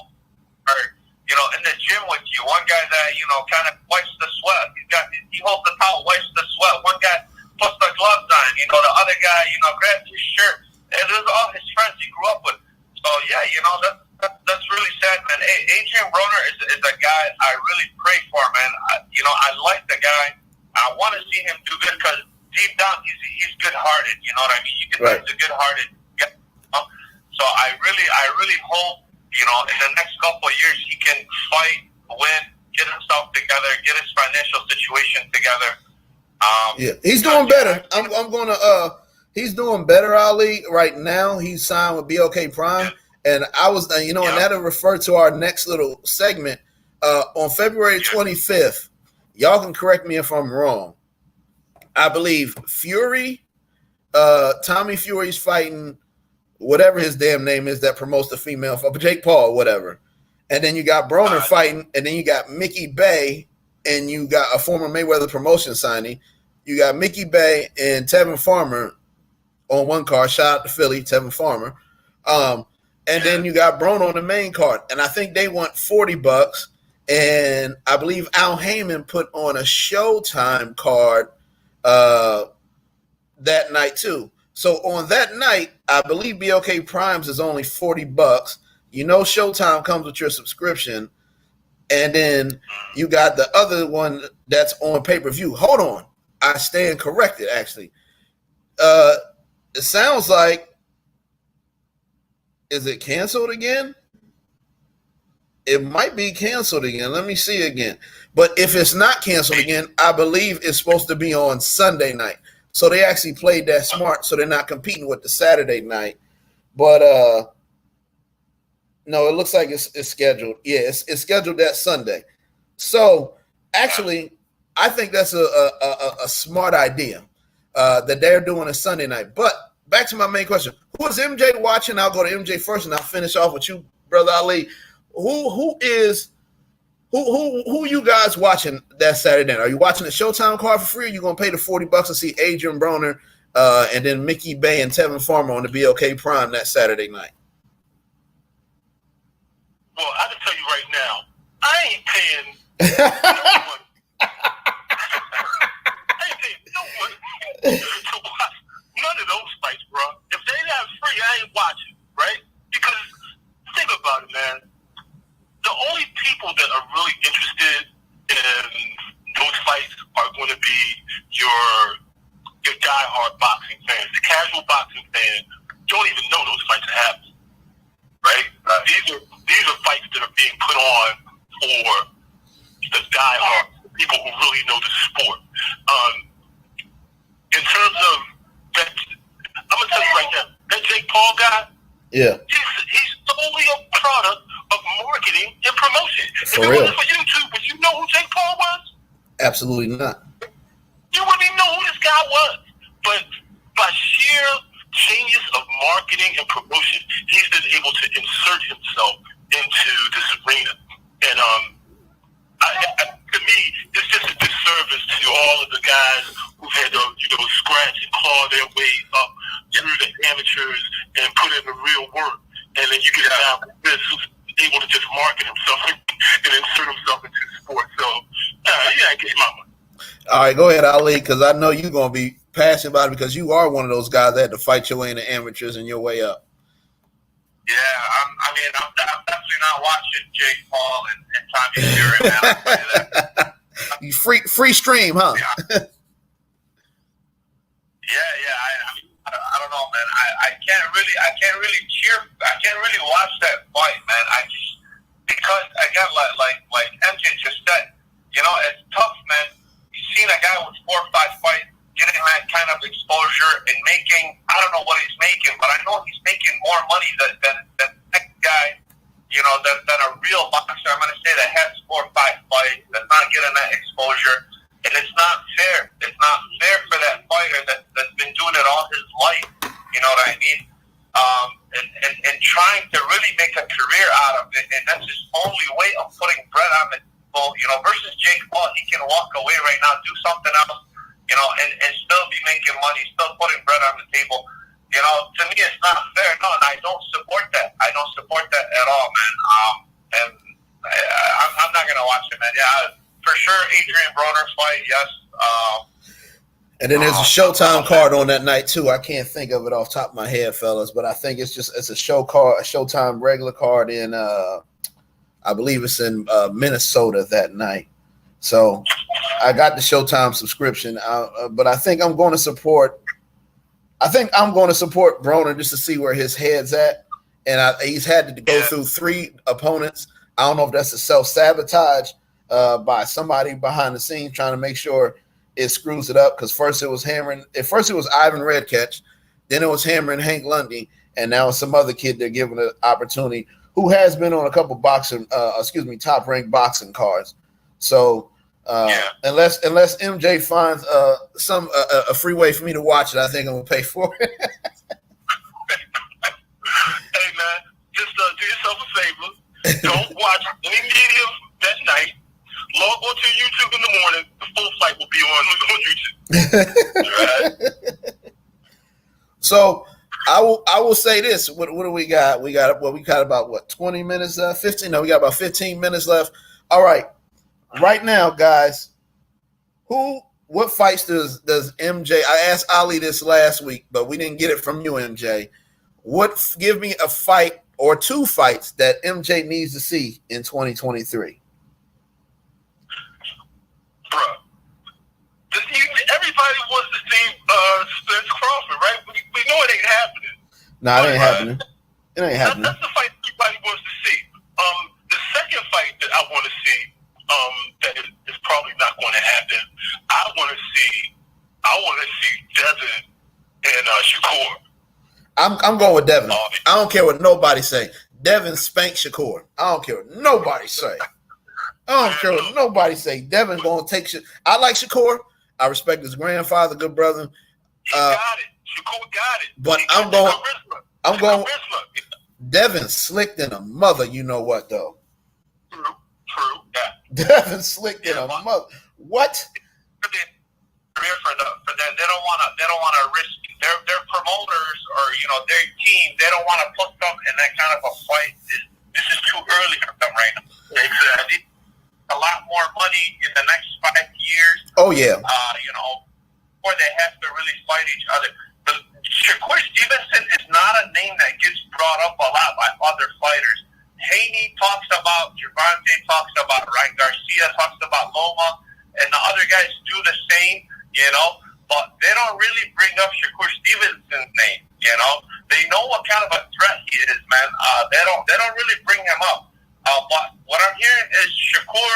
are, you know, in the gym with you. One guy that, you know, kind of wipes the sweat. He holds the towel, wipes the sweat. One guy puts the gloves on. You know, the other guy, you know, grabs his shirt. And those are all his friends he grew up with. So yeah, you know, that's really sad, man. Adrian Broner is a guy I really pray for, man. You know, I like the guy. I want to see him do good because deep down he's good-hearted. You know what I mean? You can right. He's a good-hearted guy. So I really hope, you know, in the next couple of years he can fight, win, get himself together, get his financial situation together. Yeah, he's doing better. I'm gonna he's doing better, Ali. Right now, he's signed with BLK Prime, and I was, you know, and that'll refer to our next little segment on February 25th. Y'all can correct me if I'm wrong. I believe Fury, Tommy Fury's fighting whatever his damn name is that promotes the female, Jake Paul, whatever. And then you got Broner fighting, and then you got Mickey Bay, and you got a former Mayweather promotion signing. You got Mickey Bay and Tevin Farmer on one card. Shout out to Philly, Tevin Farmer. And then you got Broner on the main card. And I think they want $40. And I believe Al Heyman put on a Showtime card that night too. So on that night, I believe BLK Primes is only $40. You know, Showtime comes with your subscription. And then you got the other one that's on pay-per-view. Hold on. I stand corrected, actually. It sounds like, is it canceled again? It might be canceled again. Let me see again. But if it's not canceled again, I believe it's supposed to be on Sunday night. So they actually played that smart, so they're not competing with the Saturday night. But no, it looks like it's scheduled. Yeah, it's scheduled that Sunday. So actually, I think that's a smart idea that they're doing a Sunday night. But back to my main question: who is MJ watching? I'll go to MJ first, and I'll finish off with you, Brother Ali. Who you guys watching that Saturday night? Are you watching the Showtime card for free? Or are you gonna pay the $40 to see Adrian Broner and then Mickey Bay and Tevin Farmer on the BLK Prime that Saturday night? Well, I can tell you right now, I ain't paying no money. I ain't paying no money to watch none of those fights, bro. If they not free, I ain't watching, right? Because think about it. man, the only people that are really interested in those fights are going to be your diehard boxing fans. The casual boxing fan don't even know those fights are happening, right? These are fights that are being put on for the diehard people who really know the sport. In terms of that, I'm gonna tell you right now, that Jake Paul guy, Yeah. he's solely a product of marketing and promotion. For if it real. wasn't for YouTube, would you know who Jake Paul was? Absolutely not. You wouldn't even know who this guy was. But by sheer genius of marketing and promotion, he's been able to insert himself into this arena. And to me, it's just a disservice to all of the guys who've had to, scratch and claw their way up through the amateurs and put in the real work. And then you get a guy like this who's able to just market himself and insert himself into the sport. So, I get my money. All right, go ahead, Ali, because I know you're going to be passionate about it because you are one of those guys that had to fight your way into amateurs and your way up. Yeah, I'm definitely not watching Jake Paul and Tommy Fury, man. I'll tell you that. You free stream, huh? I don't know, man. I can't really cheer. I can't really watch that fight, man. Because again, like MJ just said, it's tough, man. You've seen a guy with 4 or 5 fights getting that kind of exposure and making, I don't know what he's making, but I know he's making more money than the next guy, than a real boxer. I'm going to say that has 4 or 5 fights, that's not getting that exposure. And it's not fair. It's not fair for that fighter that's been doing it all his life. You know what I mean? And trying to really make a career out of it, and that's his only way of putting bread on the table. Versus Jake Paul, he can walk away right now, do something else, and still be making money, still putting bread on the table. To me, it's not fair. No, and I don't support that. I don't support that at all, man. And I'm not gonna watch it, man. Yeah. For sure, Adrian Broner fight, yes. And then there's a Showtime card on that night too. I can't think of it off the top of my head, fellas, but I think it's a Showtime regular card in I believe it's in Minnesota that night. So I got the Showtime subscription, but I think I'm going to support Broner just to see where his head's at. And he's had to go through 3 opponents. I don't know if that's a self-sabotage by somebody behind the scenes trying to make sure it screws it up. Because first it was Ivan Redkach, then it was hammering Hank Lundy, and now it's some other kid they're giving an opportunity who has been on a couple top-ranked boxing cards. So unless MJ finds a free way for me to watch it, I think I'm gonna pay for it. Hey man, just do yourself a favor. Don't watch any media that night. Log on to YouTube in the morning. The full fight will be on YouTube. Right? So I will say this. What do we got? We got about 20 minutes left? 15? No, we got about 15 minutes left. All right. Right now, guys, what fights does MJ? I asked Ali this last week, but we didn't get it from you, MJ. Give me a fight or 2 fights that MJ needs to see in 2023. Bro, everybody wants to see Spence Crawford, right? We know it ain't happening. Nah, it ain't happening. It ain't happening. That's the fight everybody wants to see. The second fight that I want to see, that is probably not going to happen. I want to see Devin and Shakur. I'm going with Devin. I don't care what nobody say. Devin spank Shakur. I don't care what nobody say. I don't care what nobody say. Devin gonna take shit. I like Shakur. I respect his grandfather, good brother. He got it. Shakur got it. But I'm going. Devin slicked in a mother. You know what though? True. Yeah. Devin slicked in a mother. What? For that, they don't want to risk their promoters or their team. They don't want to put them in that kind of a fight. This is too early for them right now. Exactly. A lot more money in the next 5 years. Oh yeah. Before they have to really fight each other. But Shakur Stevenson is not a name that gets brought up a lot by other fighters. Hey, about Gervonta, talks about Ryan Garcia, talks about Loma, and the other guys do the same, but they don't really bring up Shakur Stevenson's name, They know what kind of a threat he is, man. They don't really bring him up. But what I'm hearing is Shakur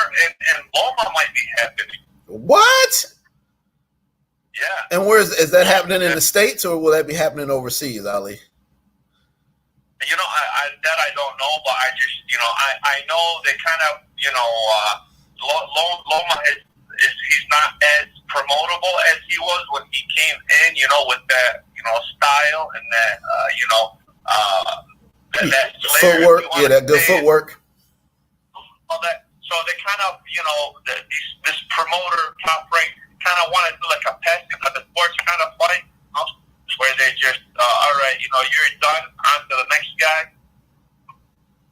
and Loma might be happening. What? Yeah. And where is that happening in the States, or will that be happening overseas, Ali? I don't know, but I just, I know they kind of, Loma he's not as promotable as he was when he came in, with that, style and that, that footwork. Yeah, that good footwork. All that. So they kind of, this promoter, Top Rank, kind of want to do like a passing of the sports kind of fight, where they just, all right, you're done, on to the next guy.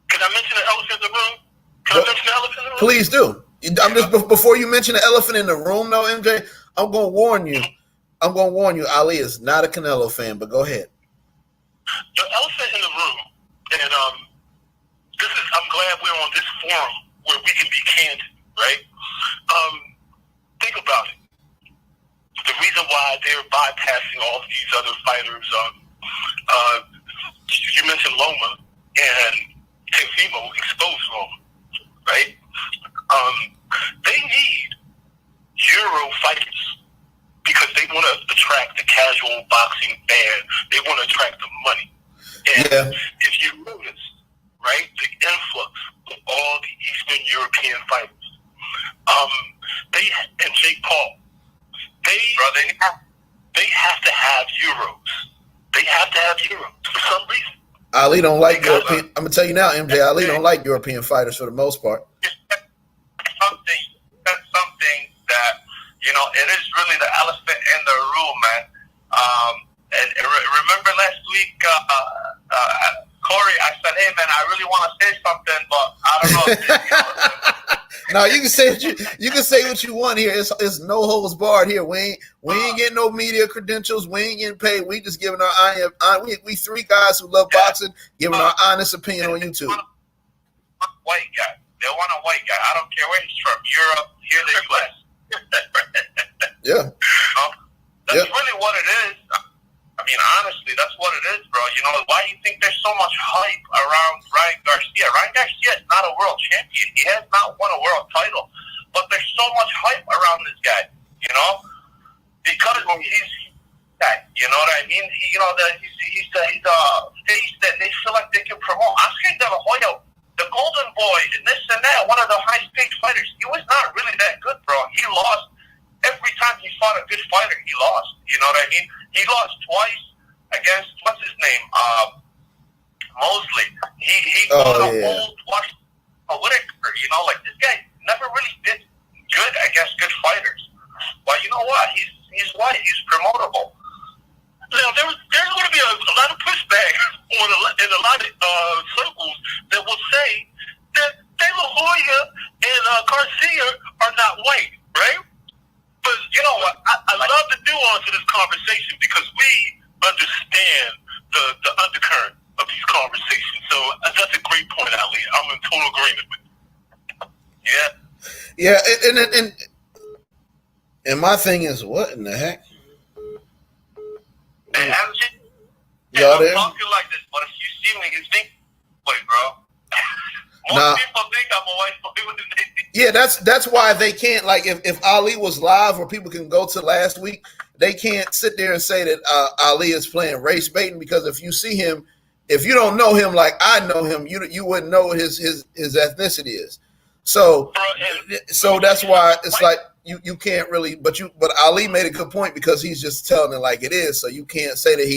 Can I mention the elephant in the room? Please do. I'm just before you mention the elephant in the room, though, MJ. I'm gonna warn you. Ali is not a Canelo fan, but go ahead. The elephant in the room, and I'm glad we're on this forum where we can be candid, right? Think about it. The reason why they're bypassing all of these other fighters, you mentioned Loma and Teofimo exposed Loma, right? They need Euro fighters because they want to attract the casual boxing fan. They want to attract the money. And if you notice, right, the influx of all the Eastern European fighters, and Jake Paul, they have to have euros. They have to have euros for some reason. Ali don't like European. I'm gonna tell you now, MJ. Ali don't like European fighters for the most part. That's something that it is really the elephant in the room, man. And remember last week, Corey, I said, "Hey, man, I really want to say something, but I don't know." No, you can say what you want here. It's no holds barred here. We ain't getting no media credentials. We ain't getting paid. We just giving our we three guys who love boxing giving our honest opinion on YouTube. White guy. They want a white guy. I don't care where he's from. Europe, here, the U.S. Yeah. That's really what it is. I mean, honestly, that's what it is, bro. Why do you think there's so much hype around Ryan Garcia? Ryan Garcia is not a world champion. He has not won a world title. But there's so much hype around this guy, because he's that. You know what I mean? He's the face that they feel like they can promote. Oscar De La Hoya, the golden boy, and this and that, one of the highest-paid fighters. He was not really that good, bro. He lost. Every time he fought a good fighter, he lost. You know what I mean? He lost twice against, what's his name? Mosley. He fought an old Whitaker. This guy never really did good against good fighters. Well, you know what? He's white. He's promotable. Now, there's going to be a lot of pushback in a lot of circles that will say that De La Hoya and Garcia are not white, right? But you know what? I love the nuance of this conversation because we understand the undercurrent of these conversations. So that's a great point, Ali. I'm in total agreement with you. Yeah, and my thing is, what in the heck? Hey, Y'all I'm there? talking like this, but if you see me, you think, wait, bro. Most people think I'm a white boy when they think. Yeah, that's why they can't, like, if Ali was live or people can go to last week, they can't sit there and say that Ali is playing race baiting, because if you see him, if you don't know him like I know him, you wouldn't know what his ethnicity is. So that's why it's like you can't really, but Ali made a good point because he's just telling it like it is. So you can't say that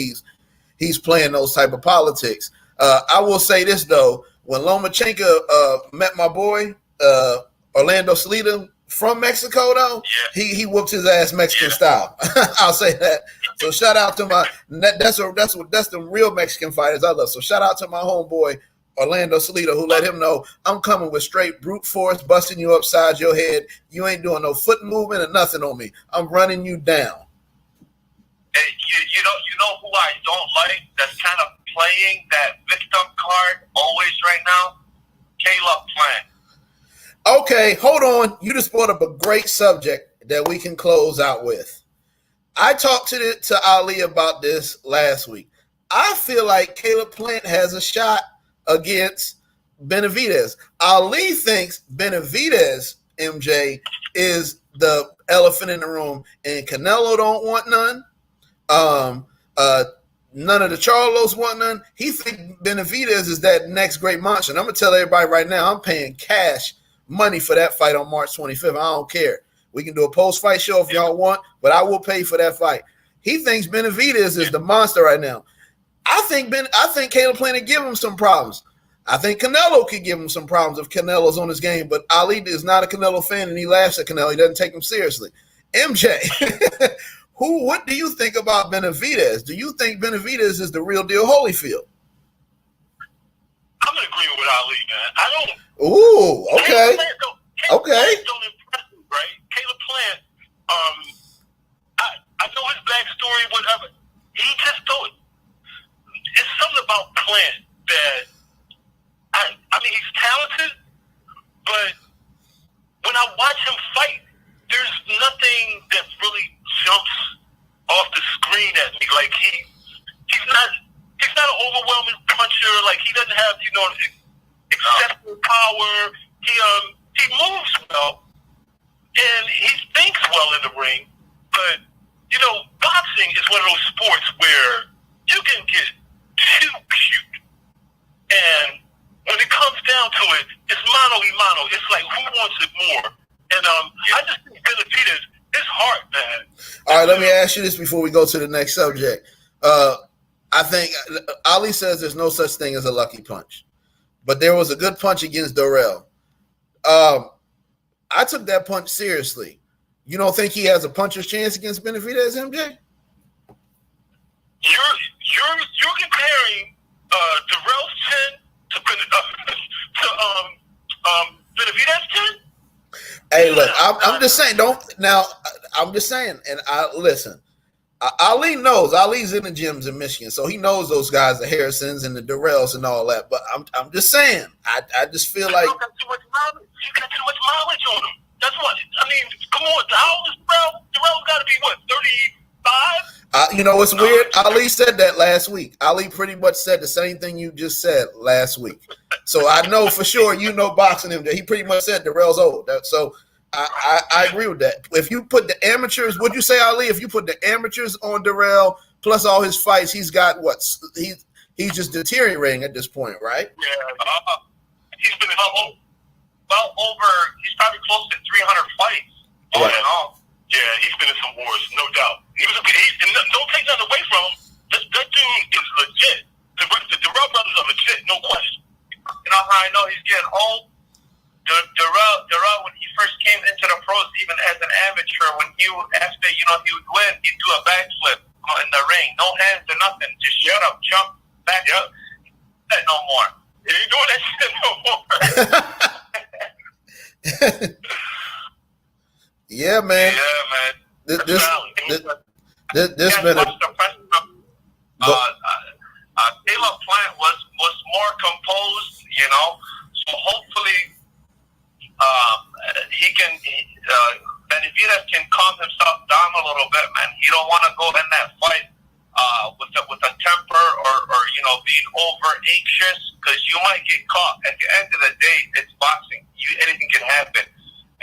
he's playing those type of politics. I will say this though, when Lomachenko met my boy Orlando Salida from Mexico though, he whooped his ass Mexican style. I'll say that. So shout out to that's the real Mexican fighters I love. So shout out to my homeboy Orlando Salida, who let him know I'm coming with straight brute force, busting you upside your head. You ain't doing no foot movement or nothing on me. I'm running you down. Hey, you know who I don't like? That's kind of playing that victim card always right now. Caleb Plant. Okay, hold on. You just brought up a great subject that we can close out with. I talked to Ali about this last week. I feel like Caleb Plant has a shot against Benavidez. Ali thinks Benavidez, MJ, is the elephant in the room, and Canelo don't want none. None of the Charlos want none. He thinks Benavidez is that next great monster. And I'm gonna tell everybody right now, I'm paying cash money for that fight on March 25th. I don't care. We can do a post-fight show if y'all want, but I will pay for that fight. He thinks Benavidez is the monster right now. I think Caleb Plant will give him some problems. I think Canelo could give him some problems if Canelo's on his game, but Ali is not a Canelo fan, and he laughs at Canelo. He doesn't take him seriously. MJ, what do you think about Benavidez? Do you think Benavidez is the real deal Holyfield? I'm in agreement with Ali, man. I don't. Ooh, okay. Caleb Plant don't impress me, right? Caleb Plant, I know his backstory, whatever. He just don't. It's something about Plant that I mean, he's talented, but when I watch him fight, there's nothing that really jumps off the screen at me. Like he's not an overwhelming puncher. Like he doesn't have excessive power. He moves well and he thinks well in the ring. But boxing is one of those sports where you can get too cute, and when it comes down to it, it's mano y mano. It's like who wants it more. And I just think Benavidez, his heart, man. All right, let me ask you this before we go to the next subject. I think Ali says there's no such thing as a lucky punch, but there was a good punch against Durrell. I took that punch seriously. You don't think he has a puncher's chance against Benavidez, MJ? You're comparing Durrell's chin to Benavidez's chin? Hey, look, I'm just saying. I'm just saying, and listen. Ali knows. Ali's in the gyms in Michigan, so he knows those guys, the Harrisons and the Durrells and all that. But I'm just saying. I just feel like you got too much knowledge. You got too much knowledge on him. That's what I mean. Come on, how old is Durrell? Durrell's got to be what, 35? It's weird. Ali said that last week. Ali pretty much said the same thing you just said last week. So I know for sure boxing him. He pretty much said Durrell's old. So I agree with that. If you put the amateurs, would you say, Ali, if you put the amateurs on Durrell plus all his fights, he's got what? He's just deteriorating at this point, right? Yeah. He's been he's probably close to 300 fights. All in all. Yeah, he's been in some wars, no doubt. Don't take nothing away from him. That dude is legit. The Durrell brothers are legit, no question. You know how I know he's getting old? Durrell, when he first came into the pros, even as an amateur, when he would win, he'd do a backflip in the ring. No hands or nothing. Just shut up, jump, back up. That no more. He ain't doing that shit no more. Yeah, man. This been Caleb Plant was more composed, so hopefully he can Benavidez can calm himself down a little bit, man. You don't want to go in that fight with a temper or being over anxious, because you might get caught. At the end of the day, it's boxing. Anything can happen.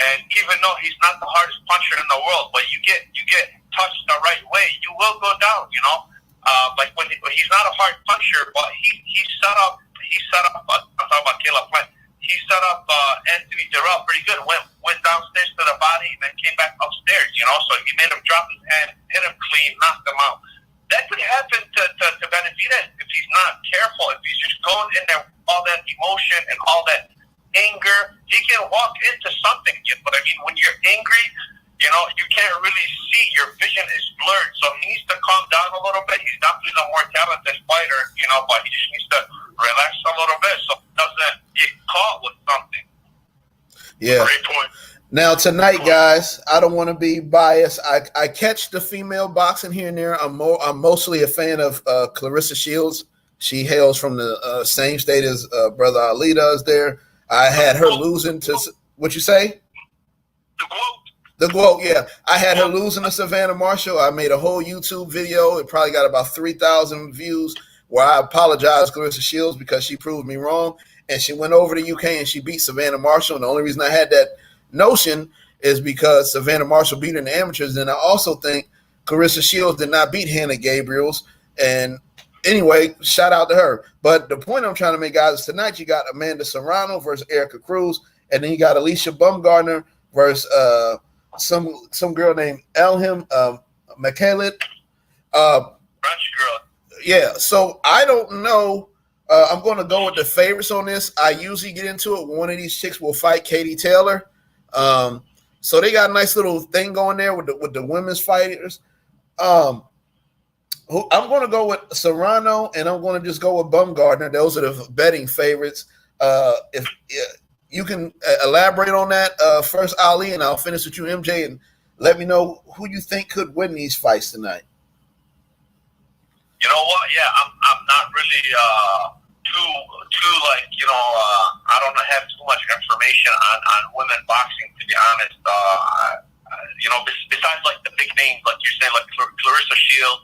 And even though he's not the hardest puncher in the world, but you get touched the right way, you will go down. Like when he's not a hard puncher, but he set up. I'm talking about Caleb Plant. He set up Anthony Durrell pretty good. Went downstairs to the body and then came back upstairs. So he made him drop his hand, hit him clean, knocked him out. That could happen to Benavidez if he's not careful. If he's just going in there with all that emotion and all that anger, he can walk into something. But I mean, when you're angry, you can't really see. Your vision is blurred. So he needs to calm down a little bit. He's definitely a more talented fighter, but he just needs to relax a little bit so he doesn't get caught with something. Yeah. Great point. Now tonight, guys, I don't want to be biased. I catch the female boxing here and there. I'm mostly a fan of Clarissa Shields. She hails from the same state as Brother Ali does there. I had her losing to what you say? The quote. The quote, yeah. I had her losing to Savannah Marshall. I made a whole YouTube video. It probably got about 3,000 views where I apologized to Claressa Shields because she proved me wrong. And she went over to UK and she beat Savannah Marshall. And the only reason I had that notion is because Savannah Marshall beat her in the amateurs. And I also think Claressa Shields did not beat Hannah Gabriels. And anyway, shout out to her. But the point I'm trying to make, guys, is tonight you got Amanda Serrano versus Erica Cruz. And then you got Alicia Baumgardner versus some girl named Elham Makhalit. French girl. Yeah, so I don't know. I'm going to go with the favorites on this. I usually get into it. One of these chicks will fight Katie Taylor. So they got a nice little thing going there with the women's fighters. I'm going to go with Serrano, and I'm going to just go with Baumgardner. Those are the betting favorites. If you can elaborate on that first, Ali, and I'll finish with you, MJ, and let me know who you think could win these fights tonight. You know what? Yeah, I'm not really too like, I don't have too much information on women boxing, to be honest. Besides like the big names, like you say, like Claressa Shields,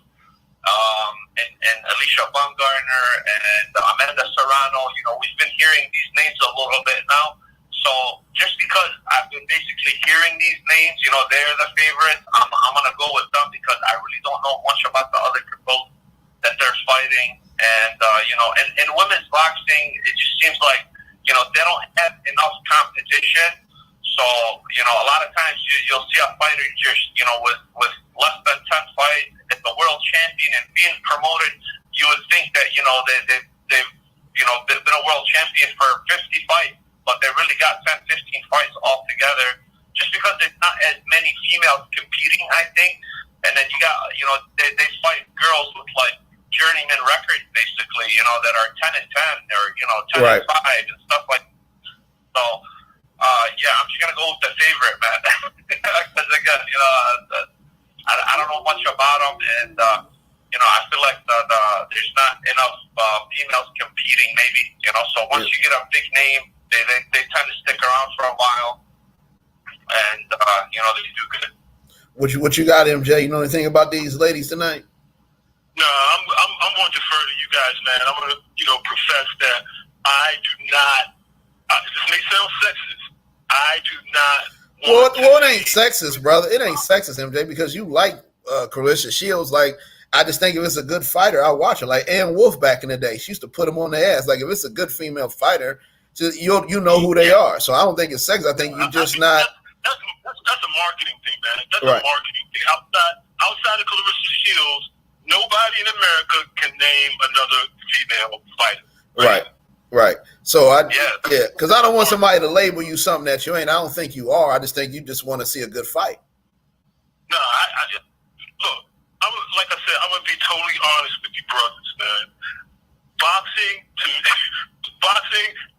and Alicia Baumgardner and Amanda Serrano, we've been hearing these names a little bit now. So just because I've been basically hearing these names, they're the favorites, I'm going to go with them because I really don't know much about the other girls that they're fighting. And, in women's boxing, it just seems like, they don't have enough competition. So, a lot of times you'll see a fighter just, with less than 10 fights as the world champion and being promoted. You would think that, they've been a world champion for 50 fights, but they really got 10, 15 fights altogether just because there's not as many females competing, I think. And then you got, they fight girls with like journeyman records, basically, that are 10 and 10 or, 10 Right. and 5 and stuff like that. So, yeah, I'm just going to go with the favorite, man. Because, again, I don't know much about them. And, I feel like there's not enough females competing, maybe. So once you get a big name, they tend to stick around for a while. And, they do good. What you got, MJ? You know anything about these ladies tonight? No, I'm going to defer to you guys, man. I'm going to, profess that I do not. This may sound sexist. I do not. Well, it ain't sexist, brother. It ain't sexist, MJ, because you like Claressa Shields. Like, I just think if it's a good fighter, I'll watch her. Like Ann Wolf back in the day, she used to put them on the ass. Like, if it's a good female fighter, you know who they are. So I don't think it's sexist. I think you just not. That's a marketing thing, man. That's Right. a marketing thing. Outside of Claressa Shields, nobody in America can name another female fighter. Right. So Yeah. because I don't want somebody to label you something that you ain't. I don't think you are. I just think you just want to see a good fight. No, I just look. Like I said, I'm gonna be totally honest with you, brothers, man. Boxing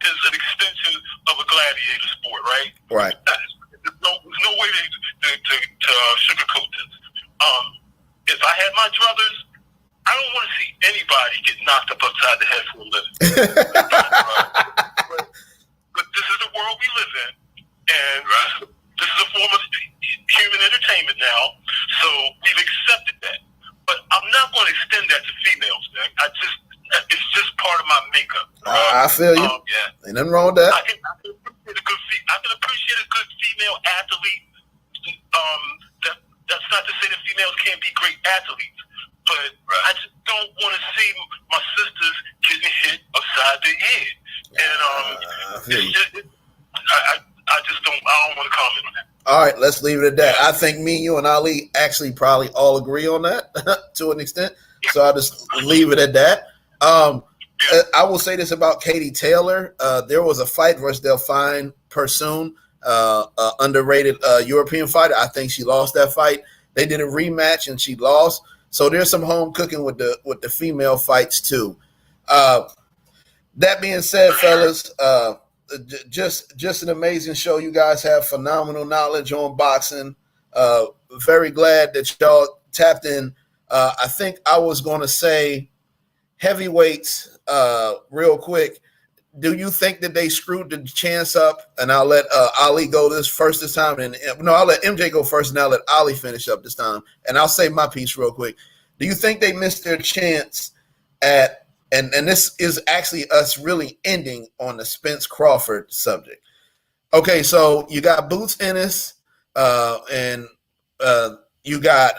is an extension of a gladiator sport, right? Right. There's no way to sugarcoat this. If I had my druthers, I don't want to see anybody get knocked up upside the head for a living. but this is the world we live in, and this is a form of human entertainment now, so we've accepted that. But I'm not going to extend that to females, man. It's just part of my makeup. I feel you. Yeah. Ain't nothing wrong with that. I can appreciate a good female athlete. That's not to say that females can't be great athletes, but I just don't want to see my sisters getting hit upside the head. And I just don't. I don't want to comment on that. All right, let's leave it at that. I think me, you, and Ali actually probably all agree on that to an extent. So I'll just leave it at that. I will say this about Katie Taylor. There was a fight versus Delphine Persoon, underrated European fighter. I think she lost that fight. They did a rematch and she lost. So there's some home cooking with the female fights too. That being said, fellas, just an amazing show. You guys have phenomenal knowledge on boxing. Very glad that y'all tapped in. I think I was going to say heavyweights real quick. do you think that they screwed the chance up? And I'll let Ali go this time, and no, I'll let MJ go first, and I'll let Ali finish up this time, and I'll say my piece real quick. Do you think they missed their chance at? And this is actually us really ending on the Spence Crawford subject. Okay, so you got Boots Ennis, and you got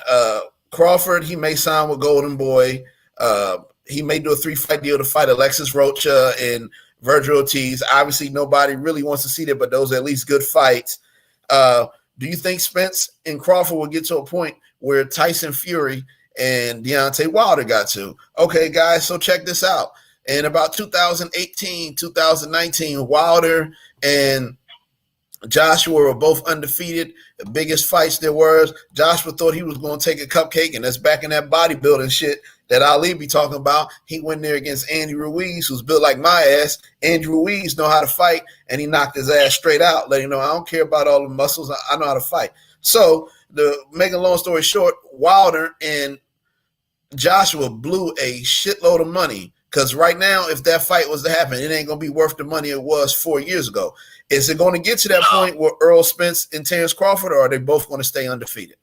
Crawford. He may sign with Golden Boy. He may do a 3-fight deal to fight Alexis Rocha and Virgil Ortiz. Obviously, nobody really wants to see that, but those are at least good fights. Do you think Spence and Crawford will get to a point where Tyson Fury and Deontay Wilder got to? Okay, guys, so check this out. In about 2018, 2019, Wilder and Joshua were both undefeated. The biggest fights there was. Joshua thought he was going to take a cupcake, and that's back in that bodybuilding shit that Ali be talking about. He went there against Andy Ruiz, who's built like my ass. Andy Ruiz know how to fight, and he knocked his ass straight out. Let you know, I don't care about all the muscles. I know how to fight. So, make a long story short, Wilder and Joshua blew a shitload of money, because right now, if that fight was to happen, it ain't going to be worth the money it was 4 years ago. Is it going to get to that point where Earl Spence and Terrence Crawford, or are they both going to stay undefeated?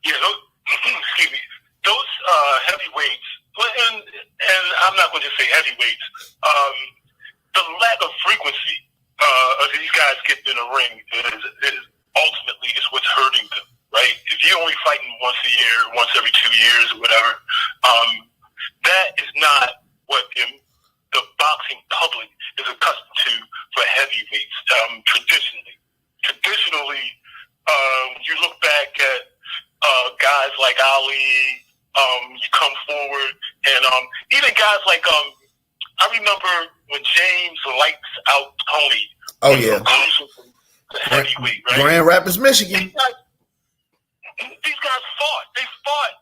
Yeah, excuse me. Those heavyweights, and I'm not going to just say heavyweights, the lack of frequency of these guys getting in the ring is ultimately is what's hurting them, right? If you're only fighting once a year, once every 2 years, or whatever, that is not what the boxing public is accustomed to for heavyweights. Traditionally, you look back at guys like Ali. You come forward, and even guys like I remember when James Lights Out Tony. Oh yeah, heavyweight, right? Grand Rapids, Michigan. These guys fought. They fought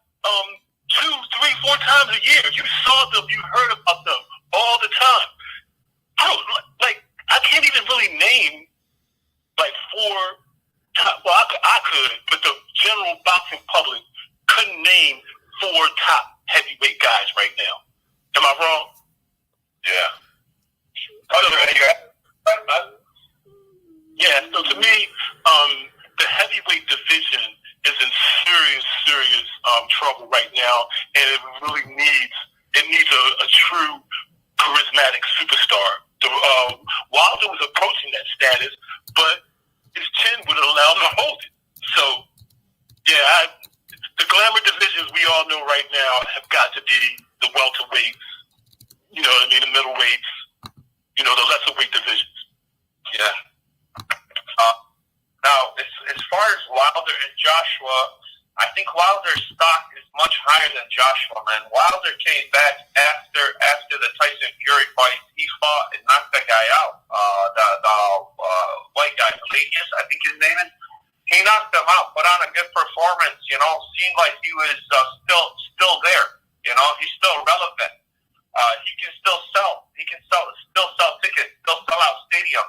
2, 3, 4 times a year. You saw them. You heard about them all the time. I can't even really name like 4 top. Well, I could, but the general boxing public couldn't name 4 top heavyweight guys right now. Am I wrong? Yeah. Yeah. So to me, the heavyweight division is in serious trouble right now, and it really needs a true charismatic superstar. Wilder was approaching that status, but his chin wouldn't allow him to hold it. So, yeah, the glamour divisions we all know right now have got to be the welterweights, you know what I mean, the middleweights, you know, the lesser weight divisions. Yeah. Now, as far as Wilder and Joshua, I think Wilder's stock is much higher than Joshua, man. Wilder came back after the Tyson Fury fight. He fought and knocked that guy out. The white guy, Pelagius, I think his name is. He knocked him out, put on a good performance. You know, seemed like he was still there. You know, he's still relevant. He can still sell. He can still sell tickets. Still sell out stadium.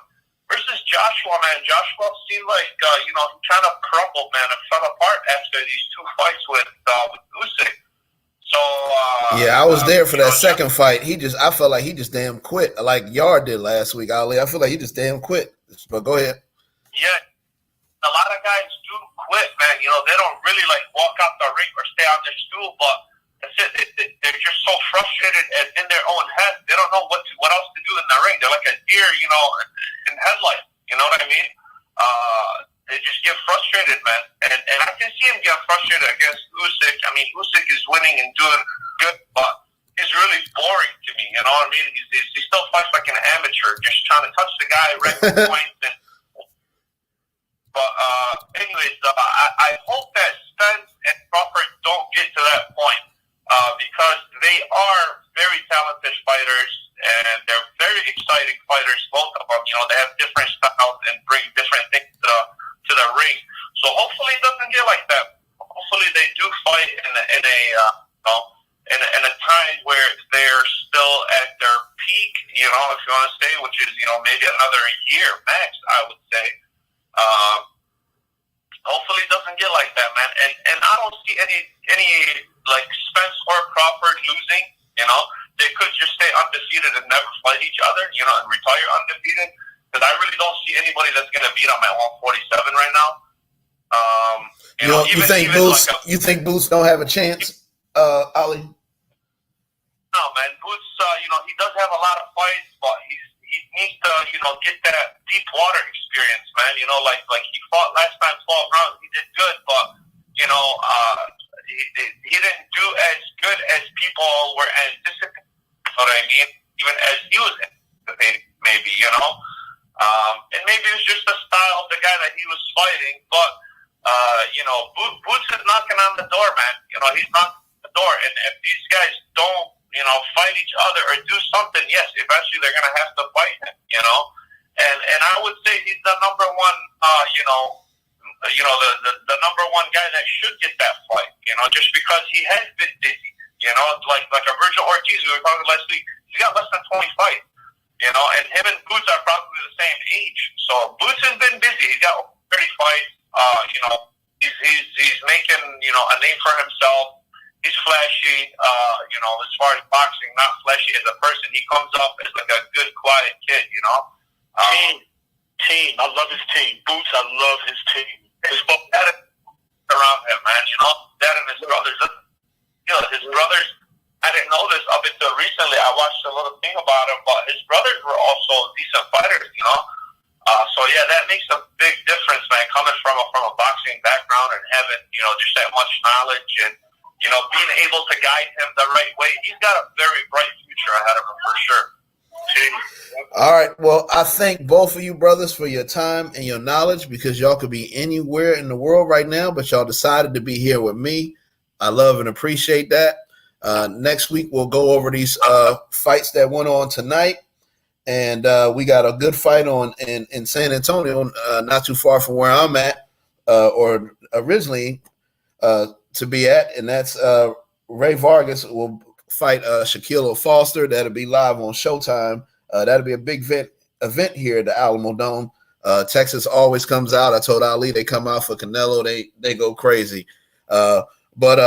Versus Joshua, man. Joshua seemed like he kind of crumbled, man, and fell apart after these 2 fights with Usyk. So yeah, I was there for that second fight. I felt like he just damn quit, like Yard did last week. Ali, I feel like he just damn quit. But go ahead. Yeah, a lot of guys do quit, man. You know, they don't really like walk out the ring or stay on their stool, but that's it. They're just so frustrated and in their own head. They don't know what else to do in the ring. They're like a deer, you know, in headlights. You know what I mean? They just get frustrated, man. And I can see him get frustrated against Usyk. I mean, Usyk is winning and doing good, but he's really boring to me. You know what I mean? He still fights like an amateur, just trying to touch the guy right at the point. But anyways, I hope that Spence and Crawford don't get to that point. Because they are very talented fighters and they're very exciting fighters, both of them. You know, they have different styles and bring different things to the ring. So hopefully it doesn't get like that. Hopefully they do fight in a time where they're still at their peak. You know, if you want to say, which is maybe another year max, I would say. Hopefully it doesn't get like that, man. And I don't see any like Spence or Crawford losing. You know, they could just stay undefeated and never fight each other, you know, and retire undefeated. Because I really don't see anybody that's going to beat them at 147 right now. You think Boots? You think Boots don't have a chance, Ali? No, man. Boots, he does have a lot of fights, but he needs to, get that deep water experience, man. Like he fought last time, 12 rounds. He did good, but he didn't do as good as people were anticipating. You know what I mean? Even as he was anticipating, maybe, and maybe it was just the style of the guy that he was fighting, but. Boots is knocking on the door, man. He's knocking on the door, and if these guys don't, fight each other or do something, yes, eventually they're gonna have to fight him. And I would say he's the number one, the number one guy that should get that fight. Just because he has been busy. Like a Virgil Ortiz, we were talking last week. He's got less than 20 fights. And him and Boots are probably the same age. So Boots has been busy. He's got 30 fights. He's making, a name for himself. He's flashy, as far as boxing, not flashy as a person. He comes up as like a good, quiet kid, Team. I love his team. Boots, I love his team. His dad around him, man, Dad and his brothers. His brothers, I didn't know this up until recently. I watched a little thing about him, but his brothers were also decent fighters, So yeah, that makes a big difference, man. Coming from a boxing background and having just that much knowledge and being able to guide him the right way, he's got a very bright future ahead of him for sure. All right. Well, I thank both of you brothers for your time and your knowledge, because y'all could be anywhere in the world right now, but y'all decided to be here with me. I love and appreciate that. Next week we'll go over these fights that went on tonight. And we got a good fight on in San Antonio, not too far from where I'm at, or originally to be at, and that's Ray Vargas will fight Shaquille O'Foster. That'll be live on Showtime. That'll be a big event here at the Alamo Dome. Texas always comes out. I told Ali they come out for Canelo. They go crazy. But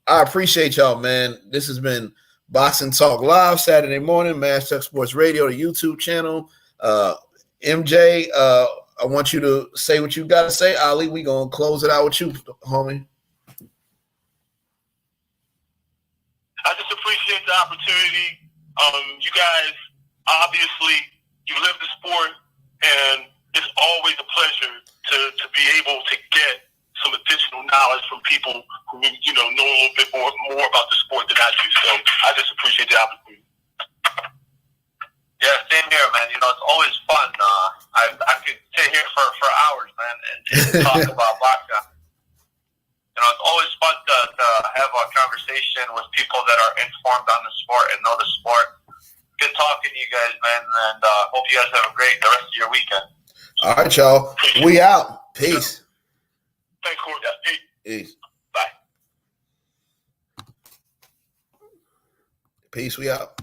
I appreciate y'all, man. This has been Boxing Talk Live Saturday morning, Mass Tech Sports Radio, the YouTube channel. MJ, I want you to say what you got to say. Ali, we going to close it out with you, homie. I just appreciate the opportunity. You guys, obviously, you live the sport, and it's always a pleasure to be able to get some additional knowledge from people who know a little bit more about the sport than I do. So I just appreciate the opportunity. Yeah, same here, man. It's always fun. I could sit here for hours, man, and talk about boxing. It's always fun to have a conversation with people that are informed on the sport and know the sport. Good talking to you guys, man, and hope you guys have the rest of your weekend. All right, y'all. We out. Peace. Thanks, Corey. Peace. Bye. Peace. We out.